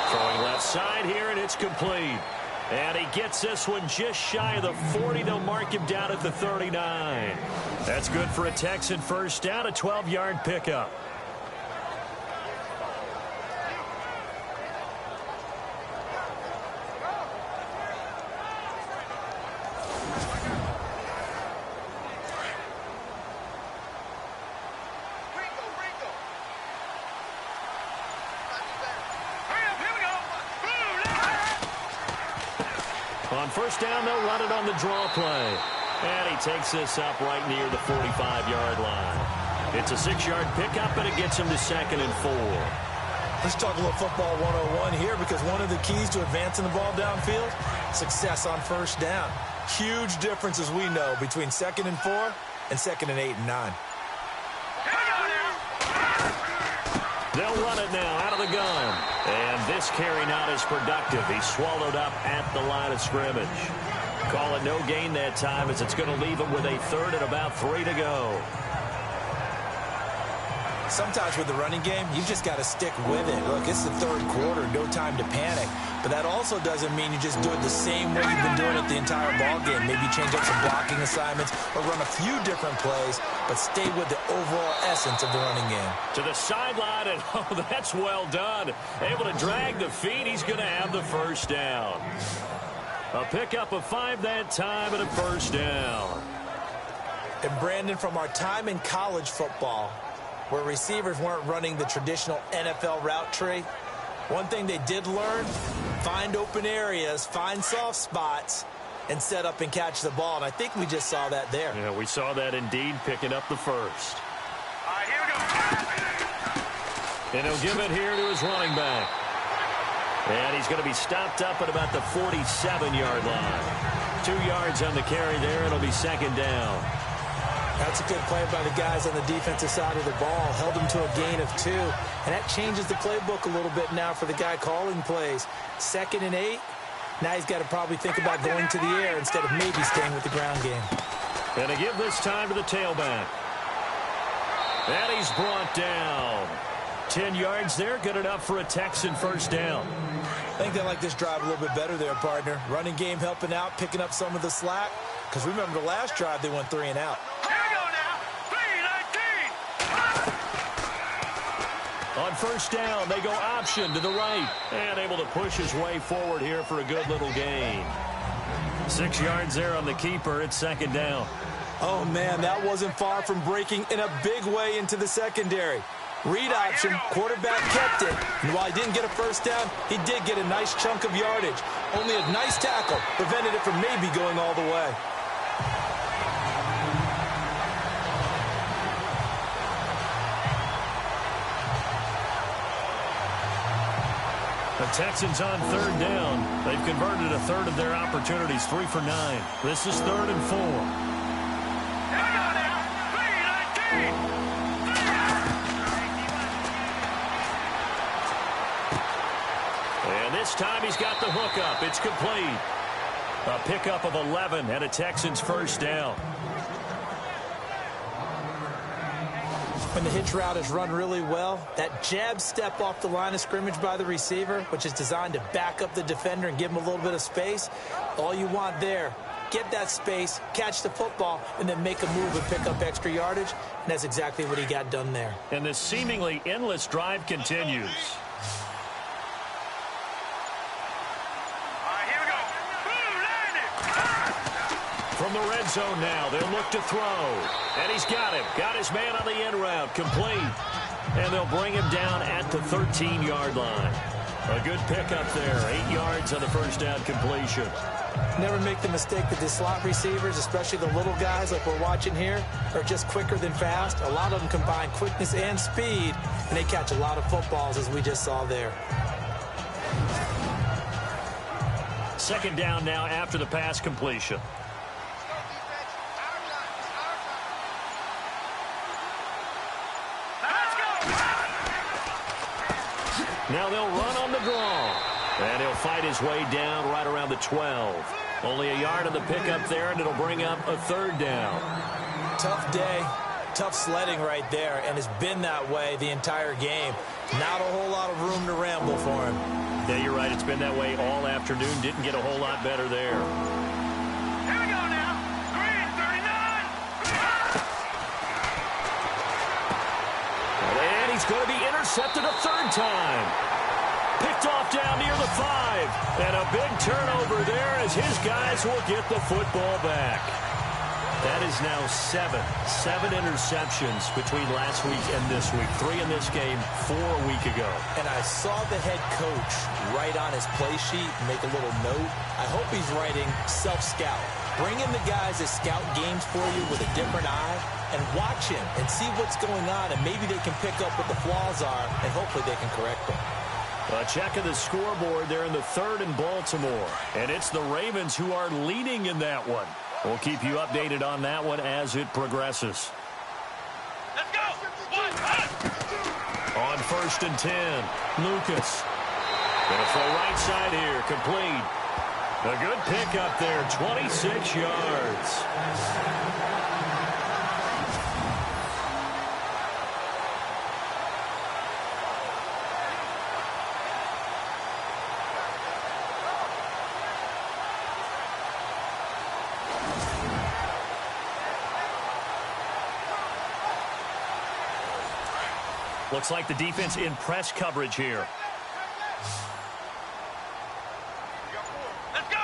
Throwing left side here, and it's complete. And he gets this one just shy of the 40. They'll mark him down at the 39. That's good for a Texan first down, a 12-yard pickup. On first down, they'll run it on the draw play. And he takes this up right near the 45-yard line. It's a 6-yard pickup, and it gets him to 2nd and 4. Let's talk a little football 101 here because one of the keys to advancing the ball downfield, success on first down. Huge difference, as we know, between 2nd and 4 and 2nd and 8 and 9. They'll run it now out of the gun. And this carry not as productive. He's swallowed up at the line of scrimmage. Call it no gain that time as it's going to leave him with a third and about 3 to go. Sometimes with the running game, you just got to stick with it. Look, it's the third quarter, no time to panic. But that also doesn't mean you just do it the same way you've been doing it the entire ball game. Maybe change up some blocking assignments or run a few different plays, but stay with the overall essence of the running game. To the sideline, and oh, that's well done. Able to drag the feet. He's going to have the first down. A pickup of 5 that time and a first down. And Brandon, from our time in college football, where receivers weren't running the traditional NFL route tree, one thing they did learn, find open areas, find soft spots, and set up and catch the ball. And I think we just saw that there. Yeah, we saw that indeed, picking up the first. All right, here we go. And he'll give it here to his running back. And he's going to be stopped up at about the 47-yard line. 2 yards on the carry there. It'll be second down. That's a good play by the guys on the defensive side of the ball. Held them to a gain of 2. And that changes the playbook a little bit now for the guy calling plays. 2nd and 8. Now he's got to probably think about going to the air instead of maybe staying with the ground game. And to give this time to the tailback. And he's brought down. 10 yards there, good enough for a Texan first down. I think they like this drive a little bit better there, partner. Running game helping out, picking up some of the slack. Because remember the last drive, they went 3 and out. Here we go now. 3-19. On first down, they go option to the right. And able to push his way forward here for a good little gain. 6 yards there on the keeper. It's second down. Oh, man, that wasn't far from breaking in a big way into the secondary. Read option, quarterback kept it. And while he didn't get a first down, he did get a nice chunk of yardage. Only a nice tackle prevented it from maybe going all the way. The Texans on third down. They've converted a third of their opportunities, 3 for 9. This is 3rd and 4. Here we go now. 3-19. And this time he's got the hook up. It's complete. A pickup of 11 and a Texans first down. When the hitch route is run really well, that jab step off the line of scrimmage by the receiver, which is designed to back up the defender and give him a little bit of space, all you want there, get that space, catch the football, and then make a move and pick up extra yardage. And that's exactly what he got done there. And this seemingly endless drive continues. From the red zone now, they'll look to throw. And he's got him. Got his man on the end route. Complete. And they'll bring him down at the 13-yard line. A good pickup there. 8 yards on the first down completion. Never make the mistake that the slot receivers, especially the little guys like we're watching here, are just quicker than fast. A lot of them combine quickness and speed, and they catch a lot of footballs, as we just saw there. Second down now after the pass completion. Now they'll run on the draw. And he'll fight his way down right around the 12. Only a yard on the pickup there, and it'll bring up a third down. Tough day, tough sledding right there, and it's been that way the entire game. Not a whole lot of room to ramble for him. Yeah, you're right. It's been that way all afternoon. Didn't get a whole lot better there. Here we go now. 3-39. And he's going to be intercepted a third time. Picked off down near the 5. And a big turnover there as his guys will get the football back. That is now 7 interceptions between last week and this week. 3 in this game, 4 a week ago. And I saw the head coach write on his play sheet, make a little note. I hope he's writing self-scout. Bring in the guys that scout games for you with a different eye and watch him and see what's going on, and maybe they can pick up what the flaws are, and hopefully they can correct them. A check of the scoreboard there in the 3rd in Baltimore. And it's the Ravens who are leading in that one. We'll keep you updated on that one as it progresses. Let's go. 1, 1. On 1st and 10, Lucas. Going to throw right side here, complete. A good pick up there, 26 yards. Looks like the defense in press coverage here. Let's go.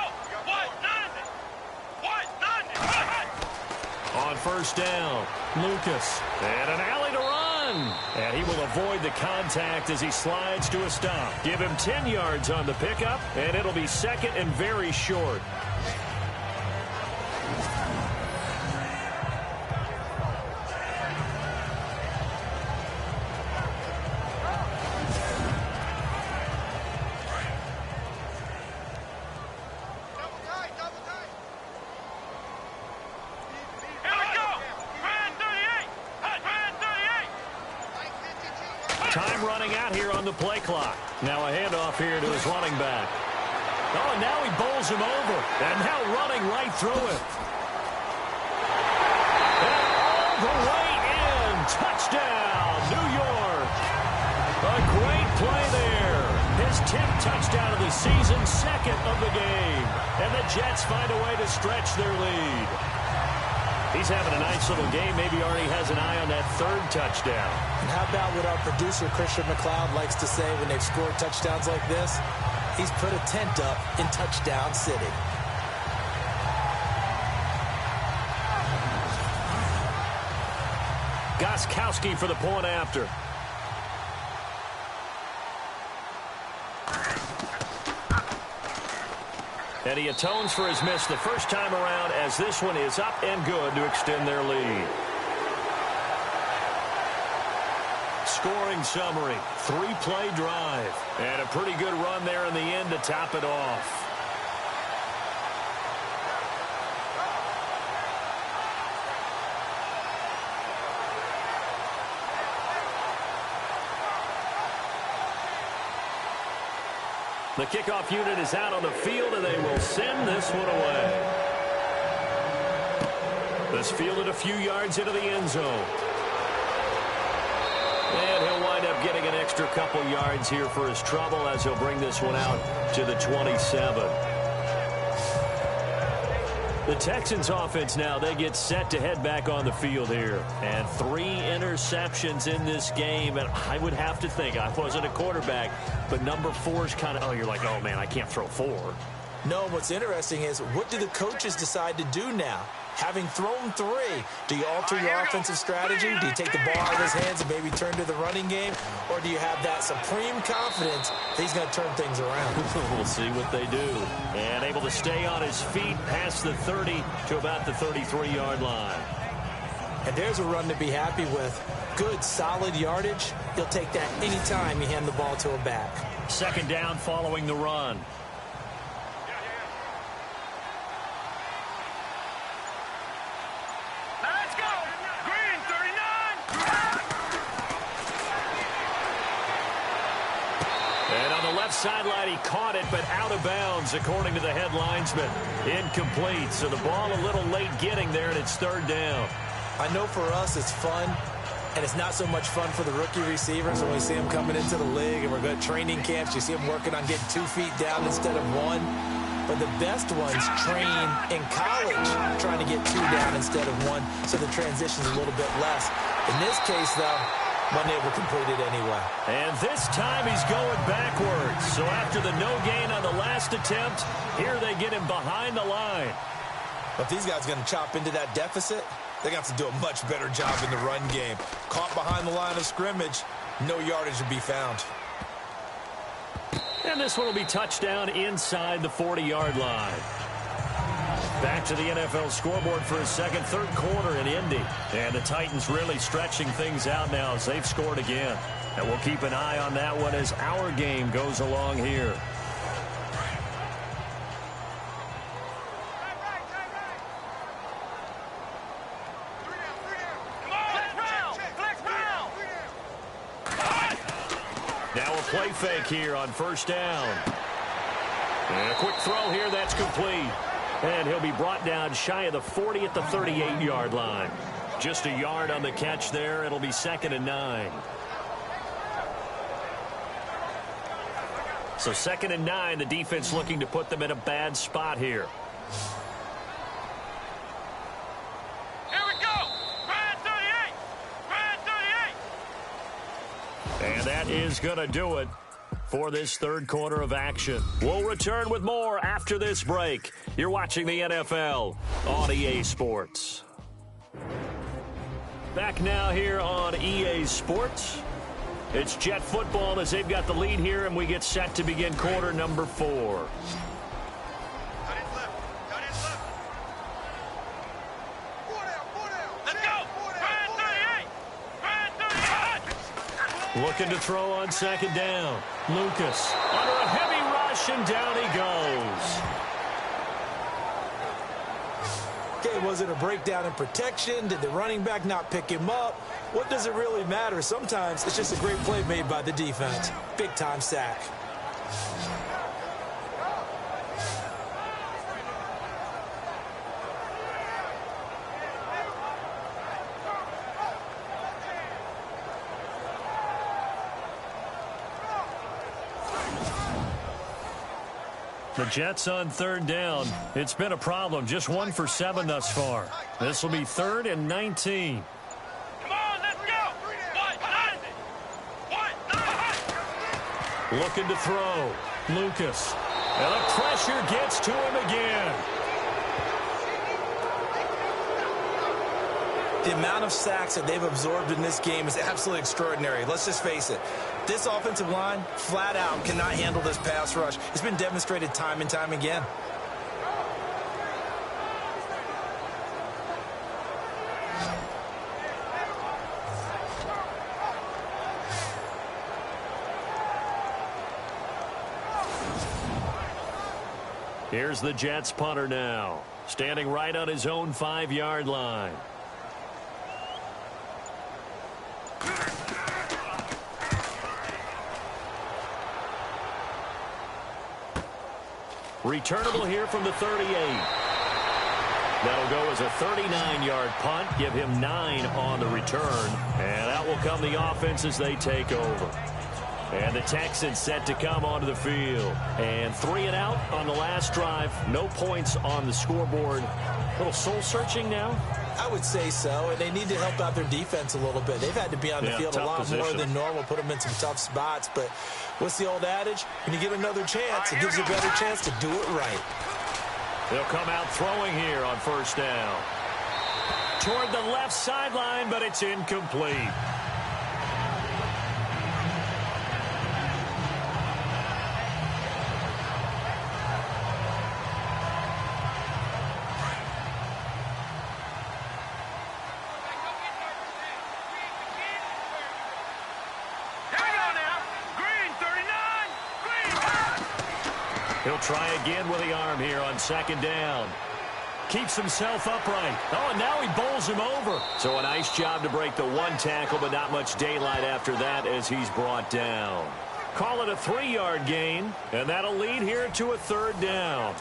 On 1st down, Lucas. And an alley to run. And he will avoid the contact as he slides to a stop. Give him 10 yards on the pickup, and it'll be 2nd and very short. Time running out here on the play clock. Now a handoff here to his running back. Oh, and now he bowls him over. And now running right through it. And all the way in. Touchdown, New York. A great play there. His 10th touchdown of the season, 2nd of the game. And the Jets find a way to stretch their lead. He's having a nice little game. Maybe already has an eye on that 3rd touchdown. And how about what our producer, Christian McLeod, likes to say when they've scored touchdowns like this? He's put a tent up in Touchdown City. Gostkowski for the point after. And he atones for his miss the first time around as this one is up and good to extend their lead. Scoring summary, 3-play drive. And a pretty good run there in the end to top it off. The kickoff unit is out on the field, and they will send this one away. This fielded a few yards into the end zone. And he'll wind up getting an extra couple yards here for his trouble as he'll bring this one out to the 27. The Texans offense now, they get set to head back on the field here. And 3 interceptions in this game. And I would have to think, I wasn't a quarterback, but number 4 is kind of, oh, you're like, oh, man, I can't throw 4. No, what's interesting is what do the coaches decide to do now? Having thrown 3, do you alter your offensive strategy? Do you take the ball out of his hands and maybe turn to the running game? Or do you have that supreme confidence that he's going to turn things around? We'll see what they do. And able to stay on his feet past the 30 to about the 33-yard line. And there's a run to be happy with. Good, solid yardage. He'll take that anytime you hand the ball to a back. 2nd down following the run. Sideline, he caught it, but out of bounds, according to the head linesman. Incomplete, so the ball a little late getting there, and it's 3rd down. I know for us it's fun, and it's not so much fun for the rookie receivers when we see them coming into the league, and we're going to training camps. You see them working on getting 2 feet down instead of 1. But the best ones train in college trying to get 2 down instead of 1, so the transition's a little bit less. In this case, though, wasn't able to complete it anyway. And this time he's going backwards. So after the no gain on the last attempt, here they get him behind the line. But if these guys are going to chop into that deficit, they got to do a much better job in the run game. Caught behind the line of scrimmage, no yardage to be found. And this one will be touchdown inside the 40-yard line. Back to the NFL scoreboard for his 2nd, 3rd quarter in Indy. And the Titans really stretching things out now as they've scored again. And we'll keep an eye on that one as our game goes along here. play fake here on first down. And a quick throw here, that's complete. And he'll be brought down shy of the 40 at the 38-yard line. Just a yard on the catch there. It'll be 2nd and 9. So 2nd and 9, the defense looking to put them in a bad spot here. Here we go. Red 38. Red 38. And that is going to do it for this third quarter of action. We'll return with more after this break. You're watching the NFL on EA Sports. Back now here on EA Sports. It's Jet football as they've got the lead here, and we get set to begin quarter number 4. Cut it left. Cut it left. Let's go. Red 38. Red 38. Looking to throw on 2nd down. Lucas under a heavy rush, and down he goes. Okay, was it a breakdown in protection? Did the running back not pick him up? What does it really matter? Sometimes it's just a great play made by the defense. Big-time sack. The Jets on 3rd down. It's been a problem. Just 1 for 7 thus far. This will be 3rd and 19. Come on, let's go. Looking to throw. Lucas. And the pressure gets to him again. The amount of sacks that they've absorbed in this game is absolutely extraordinary. Let's just face it. This offensive line, flat out, cannot handle this pass rush. It's been demonstrated time and time again. Here's the Jets punter now, standing right on his own 5-yard line. Returnable here from the 38. That'll go as a 39-yard punt. Give him 9 on the return. And out will come the offense as they take over. And the Texans set to come onto the field. And 3 and out on the last drive. No points on the scoreboard. A little soul-searching now? I would say so, and they need to help out their defense a little bit. They've had to be on the field a lot more than normal, put them in some tough spots. But what's the old adage? When you get another chance, it gives you a better chance to do it right. They'll come out throwing here on first down. Toward the left sideline, but it's incomplete. He'll try again with the arm here on 2nd down. Keeps himself upright. Oh, and now he bowls him over. So a nice job to break the 1 tackle, but not much daylight after that as he's brought down. Call it a 3-yard gain, and that'll lead here to a 3rd down.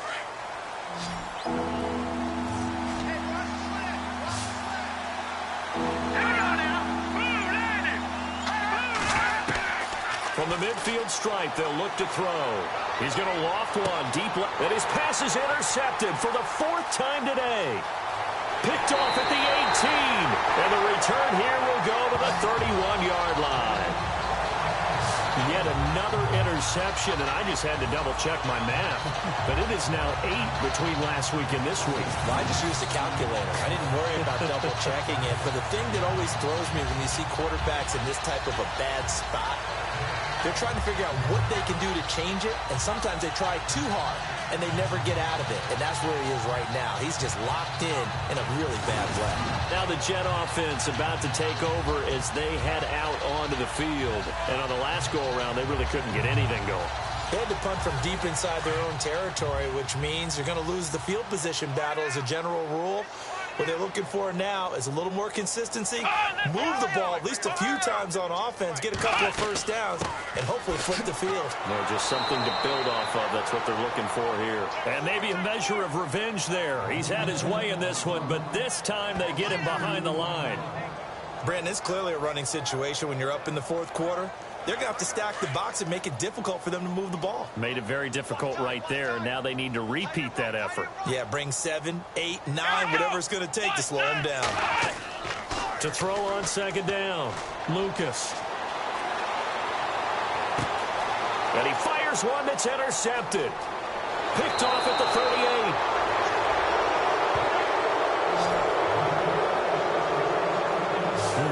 From the midfield stripe, they'll look to throw. He's going to loft one deep left. And his pass is intercepted for the 4th time today. Picked off at the 18. And the return here will go to the 31-yard line. Yet another interception, and I just had to double-check my math. But it is now 8 between last week and this week. Well, I just used a calculator. I didn't worry about double-checking it. But the thing that always throws me when you see quarterbacks in this type of a bad spot, they're trying to figure out what they can do to change it, and sometimes they try too hard, and they never get out of it, and that's where he is right now. He's just locked in a really bad way. Now the Jet offense about to take over as they head out onto the field, and on the last go-around, they really couldn't get anything going. They had to punt from deep inside their own territory, which means you're going to lose the field position battle as a general rule. What they're looking for now is a little more consistency, move the ball at least a few times on offense, get a couple of first downs, and hopefully flip the field. No, just something to build off of. That's what they're looking for here. And maybe a measure of revenge there. He's had his way in this one, but this time they get him behind the line. Brandon, it's clearly a running situation when you're up in the fourth quarter. They're going to have to stack the box and make it difficult for them to move the ball. Made it very difficult right there. Now they need to repeat that effort. Yeah, bring 7, 8, 9, whatever it's going to take to slow them down. To throw on second down, Lucas. And he fires one that's intercepted. Picked off at the 38.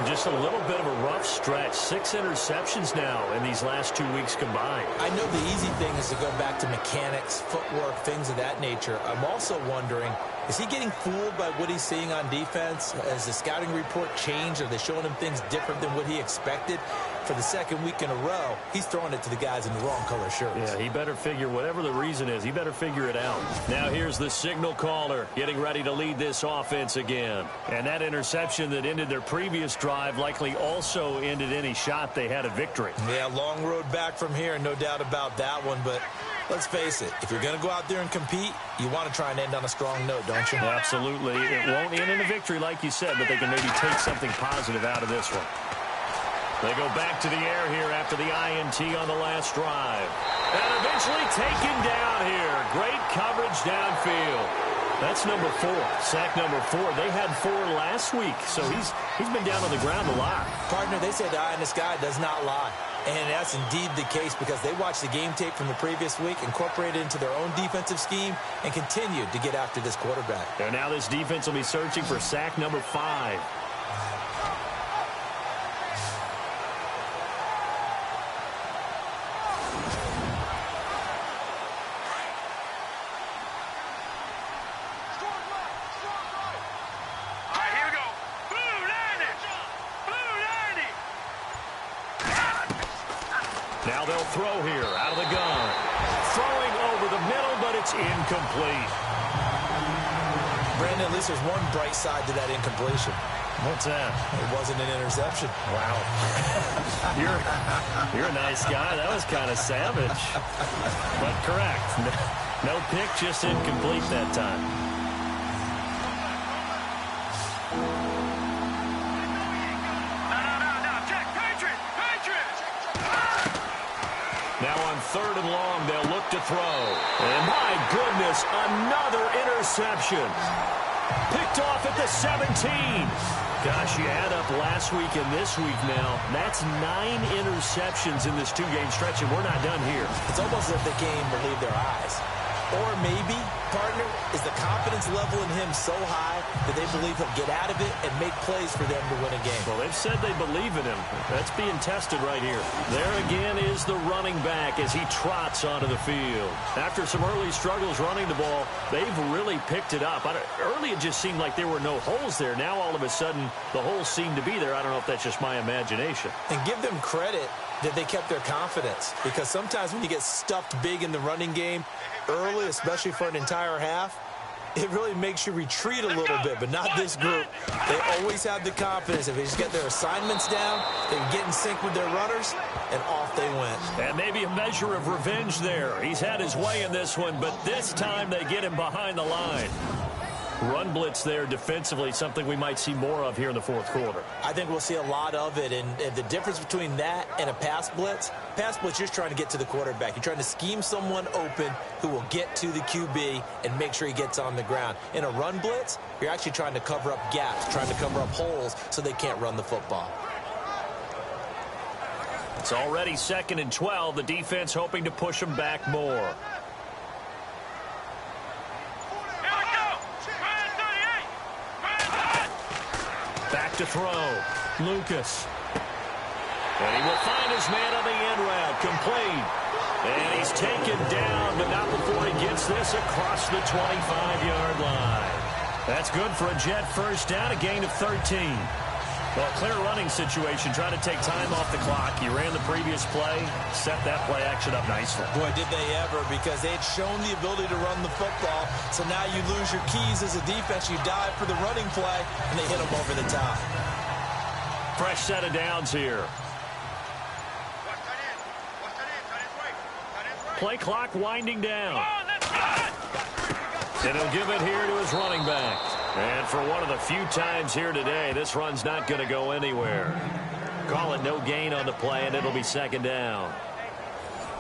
Just a little bit of a rough stretch. 6 interceptions now in these last 2 weeks combined. I know the easy thing is to go back to mechanics, footwork, things of that nature. I'm also wondering, is he getting fooled by what he's seeing on defense? Has the scouting report changed? Are they showing him things different than what he expected? For the second week in a row, he's throwing it to the guys in the wrong color shirts. Yeah, he better figure, whatever the reason is, he better figure it out. Now here's the signal caller getting ready to lead this offense again. And that interception that ended their previous drive likely also ended any shot they had at victory. Yeah, long road back from here, no doubt about that one. But let's face it, if you're going to go out there and compete, you want to try and end on a strong note, don't you? Absolutely. It won't end in a victory like you said, but they can maybe take something positive out of this one. They go back to the air here after the INT on the last drive. And eventually taken down here. Great coverage downfield. That's number 4. Sack number 4. They had 4 last week, so he's been down on the ground a lot. Partner, they said the eye in the sky does not lie. And that's indeed the case because they watched the game tape from the previous week, incorporated it into their own defensive scheme, and continued to get after this quarterback. And now this defense will be searching for sack number 5. Now they'll throw here out of the gun. Throwing over the middle, but it's incomplete. Brandon, at least there's one bright side to that incompletion. What's that? It wasn't an interception. Wow. You're a nice guy. That was kind of savage. But correct. No pick, just incomplete that time. Now on 3rd and long, they'll look to throw. And my goodness, another interception. Picked off at the 17. Gosh, you add up last week and this week now. That's 9 interceptions in this 2-game stretch, and we're not done here. It's almost as if they can't even believe their eyes. Or maybe, partner, is the confidence level in him so high that they believe he'll get out of it and make plays for them to win a game. Well, they've said they believe in him. That's being tested right here. There again is the running back as he trots onto the field. After some early struggles running the ball, they've really picked it up. Early it just seemed like there were no holes there. Now all of a sudden the holes seem to be there. I don't know if that's just my imagination. And give them credit that they kept their confidence, because sometimes when you get stuffed big in the running game early, especially for an entire half, it really makes you retreat a little bit, but not this group. They always have the confidence. If they just get their assignments down, they can get in sync with their runners, and off they went. And maybe a measure of revenge there. He's had his way in this one, but this time they get him behind the line. Run blitz there defensively, something we might see more of here in the fourth quarter. I think we'll see a lot of it, and the difference between that and a pass blitz, you're just trying to get to the quarterback. You're trying to scheme someone open who will get to the QB and make sure he gets on the ground. In a run blitz, you're actually trying to cover up gaps, trying to cover up holes so they can't run the football. It's already 2nd and 12. The defense hoping to push them back more. Back to throw. Lucas. And he will find his man on the end route. Complete. And he's taken down, but not before he gets this across the 25-yard line. That's good for a Jet first down, a gain of 13. Well, clear running situation. Try to take time off the clock. You ran the previous play, set that play action up nicely. Boy, did they ever, because they had shown the ability to run the football. So now you lose your keys as a defense. You dive for the running play, and they hit them over the top. Fresh set of downs here. Play clock winding down. And he'll give it here to his running back. And for one of the few times here today, this run's not going to go anywhere. Call it no gain on the play, and it'll be second down.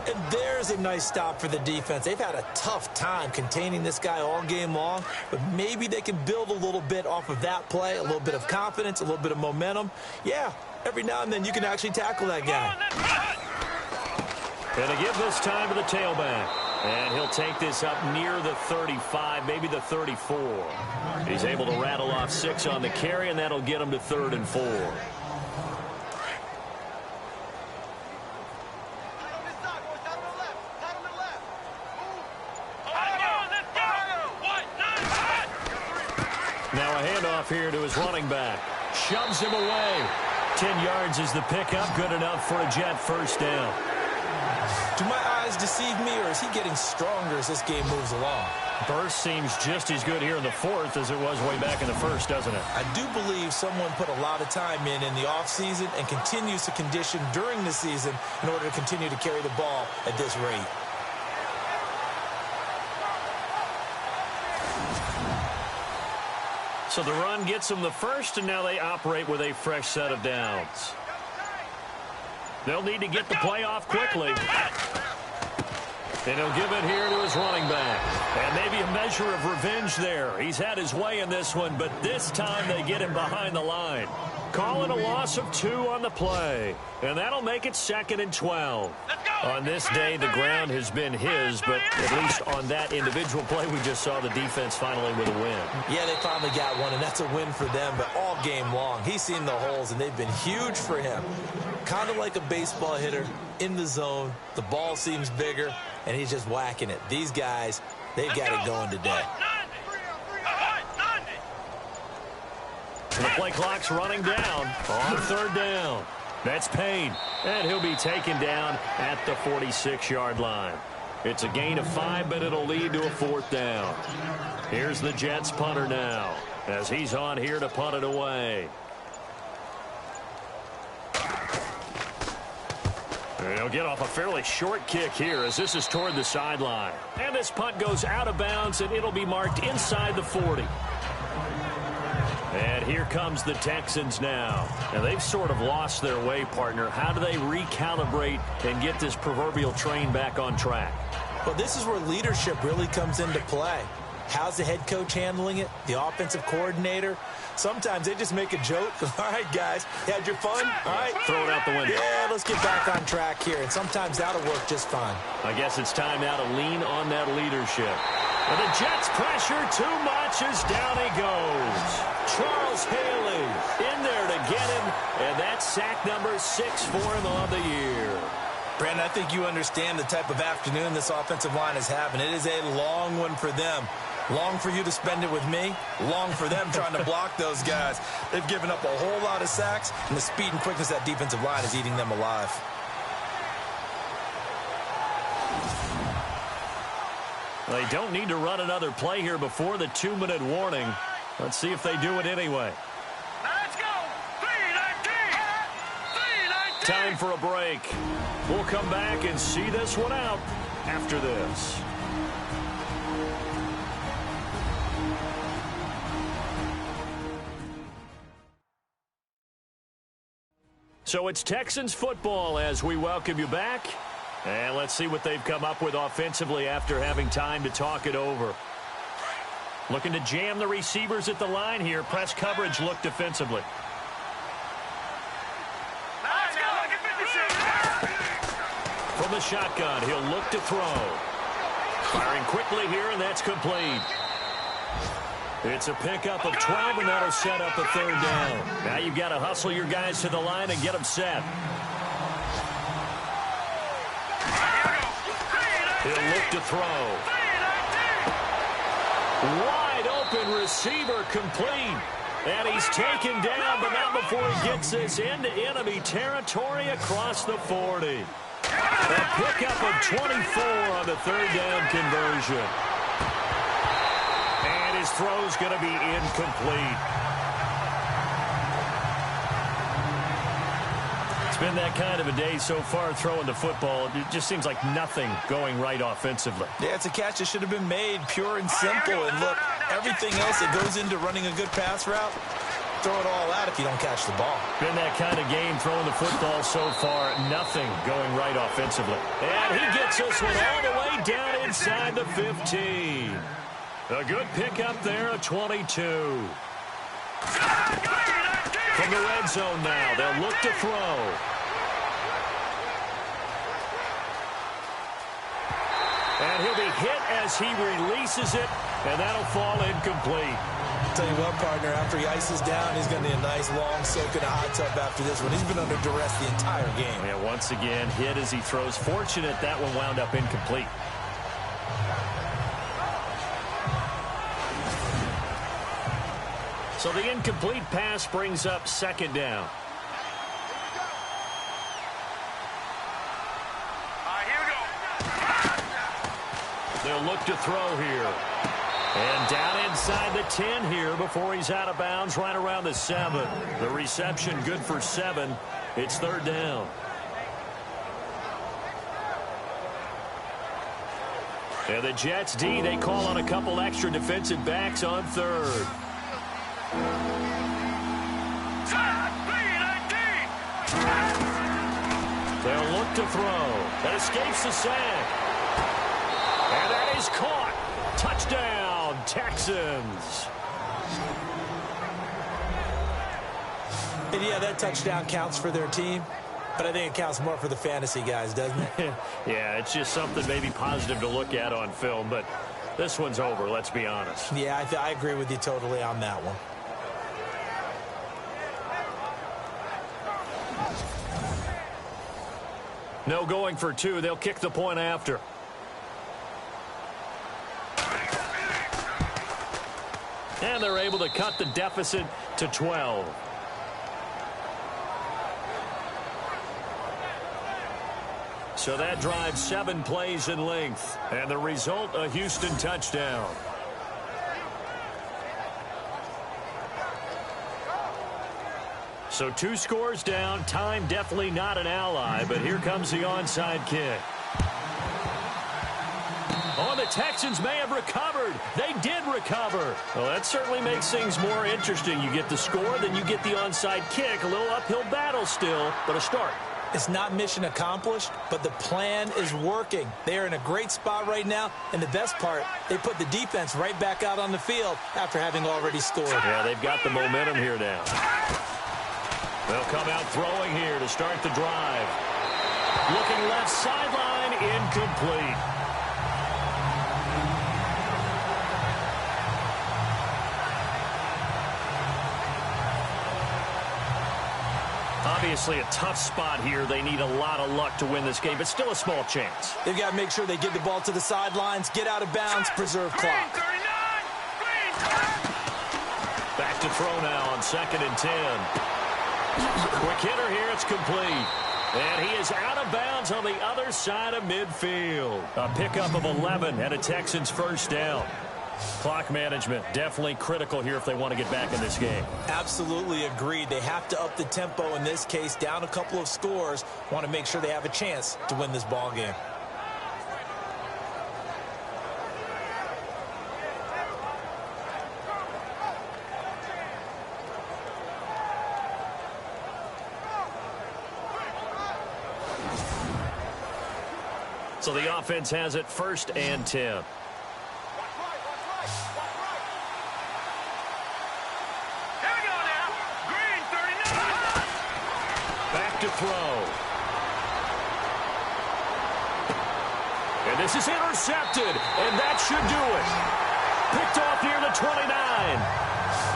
And there's a nice stop for the defense. They've had a tough time containing this guy all game long, but maybe they can build a little bit off of that play, a little bit of confidence, a little bit of momentum. Yeah, every now and then you can actually tackle that guy. And to give this time to the tailback. And he'll take this up near the 35, maybe the 34. He's able to rattle off 6 on the carry, and that'll get him to 3rd and 4. Now a handoff here to his running back. Shoves him away. 10 yards is the pickup. Good enough for a Jet first down. Do my eyes deceive me, or is he getting stronger as this game moves along? Burst seems just as good here in the 4th as it was way back in the 1st, doesn't it? I do believe someone put a lot of time in the offseason and continues to condition during the season in order to continue to carry the ball at this rate. So the run gets them the first, and now they operate with a fresh set of downs. They'll need to get the play off quickly. And he'll give it here to his running back. And maybe a measure of revenge there. He's had his way in this one, but this time they get him behind the line. Call it a loss of 2 on the play. And that'll make it 2nd and 12. On this day, the ground has been his, but at least on that individual play, we just saw the defense finally with a win. Yeah, they finally got one, and that's a win for them, but all game long, he's seen the holes, and they've been huge for him. Kind of like a baseball hitter in the zone. The ball seems bigger, and he's just whacking it. These guys, they've got it going today. The play clock's running down on 3rd down. That's Payne, and he'll be taken down at the 46-yard line. It's a gain of 5, but it'll lead to a 4th down. Here's the Jets punter now, as he's on here to punt it away. He'll get off a fairly short kick here as this is toward the sideline. And this punt goes out of bounds, and it'll be marked inside the 40. And here comes the Texans now. And they've sort of lost their way, partner. How do they recalibrate and get this proverbial train back on track? Well, this is where leadership really comes into play. How's the head coach handling it? The offensive coordinator? Sometimes they just make a joke. All right, guys, you had your fun? All right. Throw it out the window. Yeah, let's get back on track here. And sometimes that'll work just fine. I guess it's time now to lean on that leadership. And the Jets pressure too much as down he goes. Charles Haley in there to get him. And that's sack number 6 for him on the year. Brandon, I think you understand the type of afternoon this offensive line is having. It is a long one for them. Long for you to spend it with me. Long for them trying to block those guys. They've given up a whole lot of sacks, and the speed and quickness of that defensive line is eating them alive. They don't need to run another play here before the 2-minute warning. Let's see if they do it anyway. Let's go! 3-19! 3-19! Time for a break. We'll come back and see this one out after this. So it's Texans football as we welcome you back. And let's see what they've come up with offensively after having time to talk it over. Looking to jam the receivers at the line here. Press coverage look defensively. Let's go! From the shotgun, he'll look to throw. Firing quickly here, and that's complete. It's a pickup of 12, and that'll set up a 3rd down. Now you've got to hustle your guys to the line and get them set. He'll look to throw. Wide open receiver complete. And he's taken down, but not before he gets this into enemy territory across the 40. A pickup of 24 on the third down conversion. And his throw's going to be incomplete. It's been that kind of a day so far throwing the football. It just seems like nothing going right offensively. Yeah, it's a catch that should have been made, pure and simple. And look, everything else that goes into running a good pass route, throw it all out if you don't catch the ball. Been that kind of game throwing the football so far. Nothing going right offensively. And he gets this one all the way down inside the 15. A good pickup there, a 22. From the red zone now, they'll look to throw. And he'll be hit as he releases it, and that'll fall incomplete. Tell you what, partner, after he ices down, he's going to need a nice long soak in a hot tub after this one. He's been under duress the entire game. Yeah, once again, hit as he throws. Fortunate that one wound up incomplete. So the incomplete pass brings up second down. Here we go. They'll look to throw here. And down inside the 10 here before he's out of bounds right around the 7. The reception good for 7. It's third down. And the Jets D, they call on a couple extra defensive backs on third. They'll look to throw. That escapes the sack. And that is caught. Touchdown, Texans. And yeah, that touchdown counts for their team, but I think it counts more for the fantasy guys, doesn't it? Yeah, it's just something maybe positive to look at on film, but this one's over, let's be honest. Yeah, I agree with you totally on that one. No going for 2. They'll kick the point after. And they're able to cut the deficit to 12. So that drives 7 plays in length. And the result, a Houston touchdown. So 2 scores down. Time definitely not an ally, but here comes the onside kick. Oh, the Texans may have recovered. They did recover. Well, that certainly makes things more interesting. You get the score, then you get the onside kick. A little uphill battle still, but a start. It's not mission accomplished, but the plan is working. They are in a great spot right now, and the best part, they put the defense right back out on the field after having already scored. Yeah, they've got the momentum here now. They'll come out throwing here to start the drive. Looking left sideline, incomplete. Obviously a tough spot here. They need a lot of luck to win this game, but still a small chance. They've got to make sure they get the ball to the sidelines, get out of bounds, preserve clock. Back to throw now on 2nd and 10. Quick hitter here, it's complete. And he is out of bounds on the other side of midfield. A pickup of 11 and a Texans first down. Clock management definitely critical here if they want to get back in this game. Absolutely agreed. They have to up the tempo in this case, down a couple of scores. Want to make sure they have a chance to win this ball game. So the offense has it 1st and 10. To throw. And this is intercepted, and that should do it. Picked off near the 29.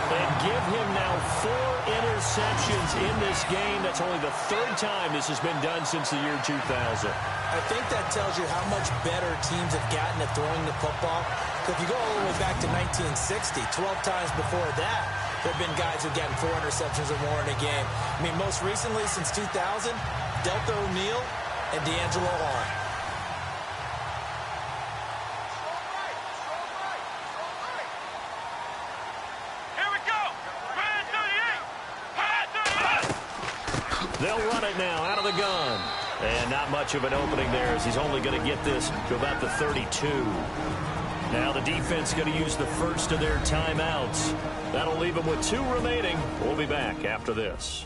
And give him now 4 interceptions in this game. That's only the 3rd time this has been done since the year 2000. I think that tells you how much better teams have gotten at throwing the football. If you go all the way back to 1960, 12 times before that, there have been guys who've gotten 4 interceptions or more in a game. I mean, most recently, since 2000, Delta O'Neal and D'Angelo Hall. They'll run it now out of the gun. And not much of an opening there as he's only going to get this to about the 32. Now the defense going to use the first of their timeouts. That'll leave them with 2 remaining. We'll be back after this.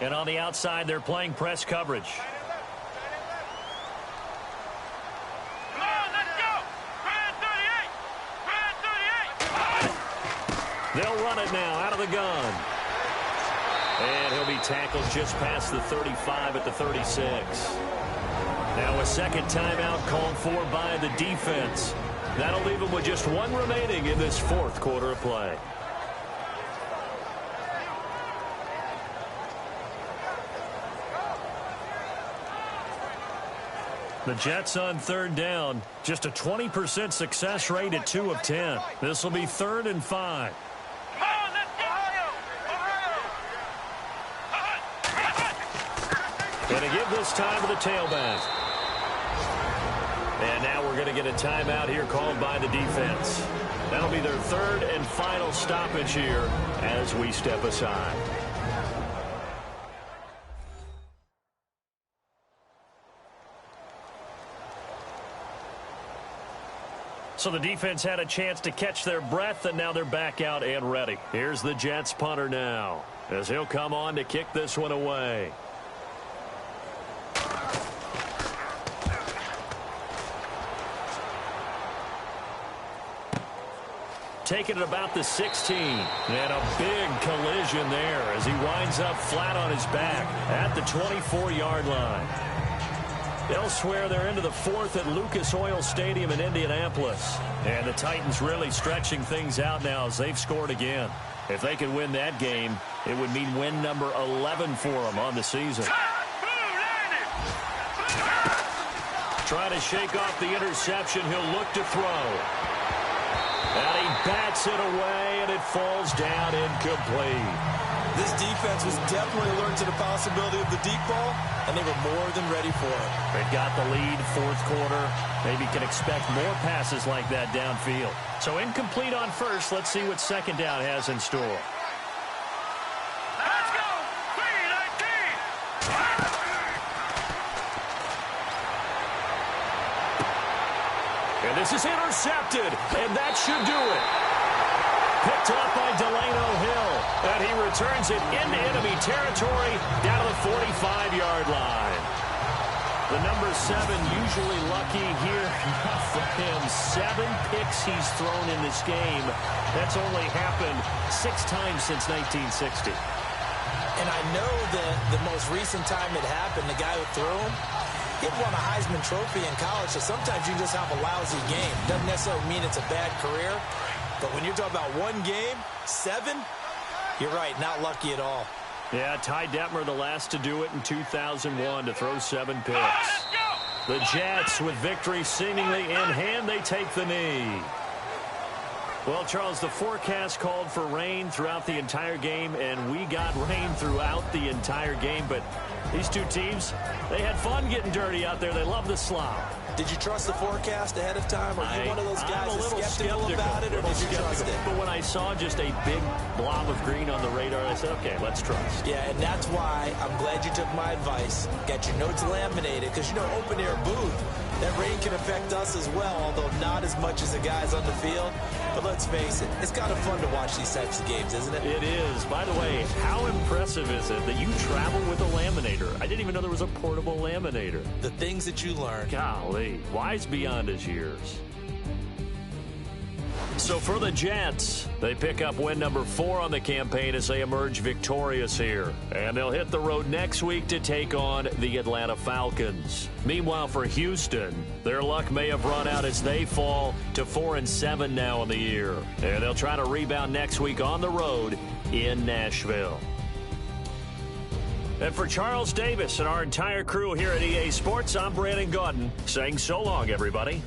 And on the outside, they're playing press coverage. They'll run it now out of the gun. And he'll be tackled just past the 35 at the 36. Now a second timeout called for by the defense. That'll leave them with just 1 remaining in this 4th quarter of play. The Jets on 3rd down. Just a 20% success rate at 2 of 10. This will be 3rd and 5. Going to give this time to the tailback. And now we're going to get a timeout here called by the defense. That'll be their 3rd and final stoppage here as we step aside. So the defense had a chance to catch their breath, and now they're back out and ready. Here's the Jets punter now as he'll come on to kick this one away. Taking it about the 16. And a big collision there as he winds up flat on his back at the 24-yard line. Elsewhere, they're into the 4th at Lucas Oil Stadium in Indianapolis. And the Titans really stretching things out now as they've scored again. If they can win that game, it would mean win number 11 for them on the season. Trying to shake off the interception. He'll look to throw. And he bats it away, and it falls down incomplete. This defense was definitely alert to the possibility of the deep ball, and they were more than ready for it. They got the lead, 4th quarter. Maybe can expect more passes like that downfield. So incomplete on first. Let's see what 2nd down has in store. Let's go! 3-19! And this is intercepted, and that should do it. Picked up by Delano Hill, and he returns it into enemy territory down to the 45-yard line. The number 7 usually lucky here. Not for him. 7 picks he's thrown in this game. That's only happened 6 times since 1960. And I know that the most recent time it happened, the guy who threw him, he won a Heisman Trophy in college, so sometimes you just have a lousy game. Doesn't necessarily mean it's a bad career, but when you're talking about 1 game, 7, you're right, not lucky at all. Yeah, Ty Detmer, the last to do it in 2001, to throw 7 picks. The Jets, with victory seemingly in hand, they take the knee. Well, Charles, the forecast called for rain throughout the entire game, and we got rain throughout the entire game. But these 2 teams, they had fun getting dirty out there. They love the slop. Did you trust the forecast ahead of time? Are you one of those guys that's skeptical about it, or did you trust it? But when I saw just a big blob of green on the radar, I said, okay, let's trust. Yeah, and that's why I'm glad you took my advice. Got your notes laminated, because, you know, open-air booth, that rain can affect us as well, although not as much as the guys on the field. But let's face it, it's kind of fun to watch these types of games, isn't it? It is. By the way, how impressive is it that you travel with a laminator? I didn't even know there was a portable laminator. The things that you learn. Golly, wise beyond his years. So for the Jets, they pick up win number 4 on the campaign as they emerge victorious here. And they'll hit the road next week to take on the Atlanta Falcons. Meanwhile, for Houston, their luck may have run out as they fall to 4-7 now in the year. And they'll try to rebound next week on the road in Nashville. And for Charles Davis and our entire crew here at EA Sports, I'm Brandon Gaudin saying so long, everybody.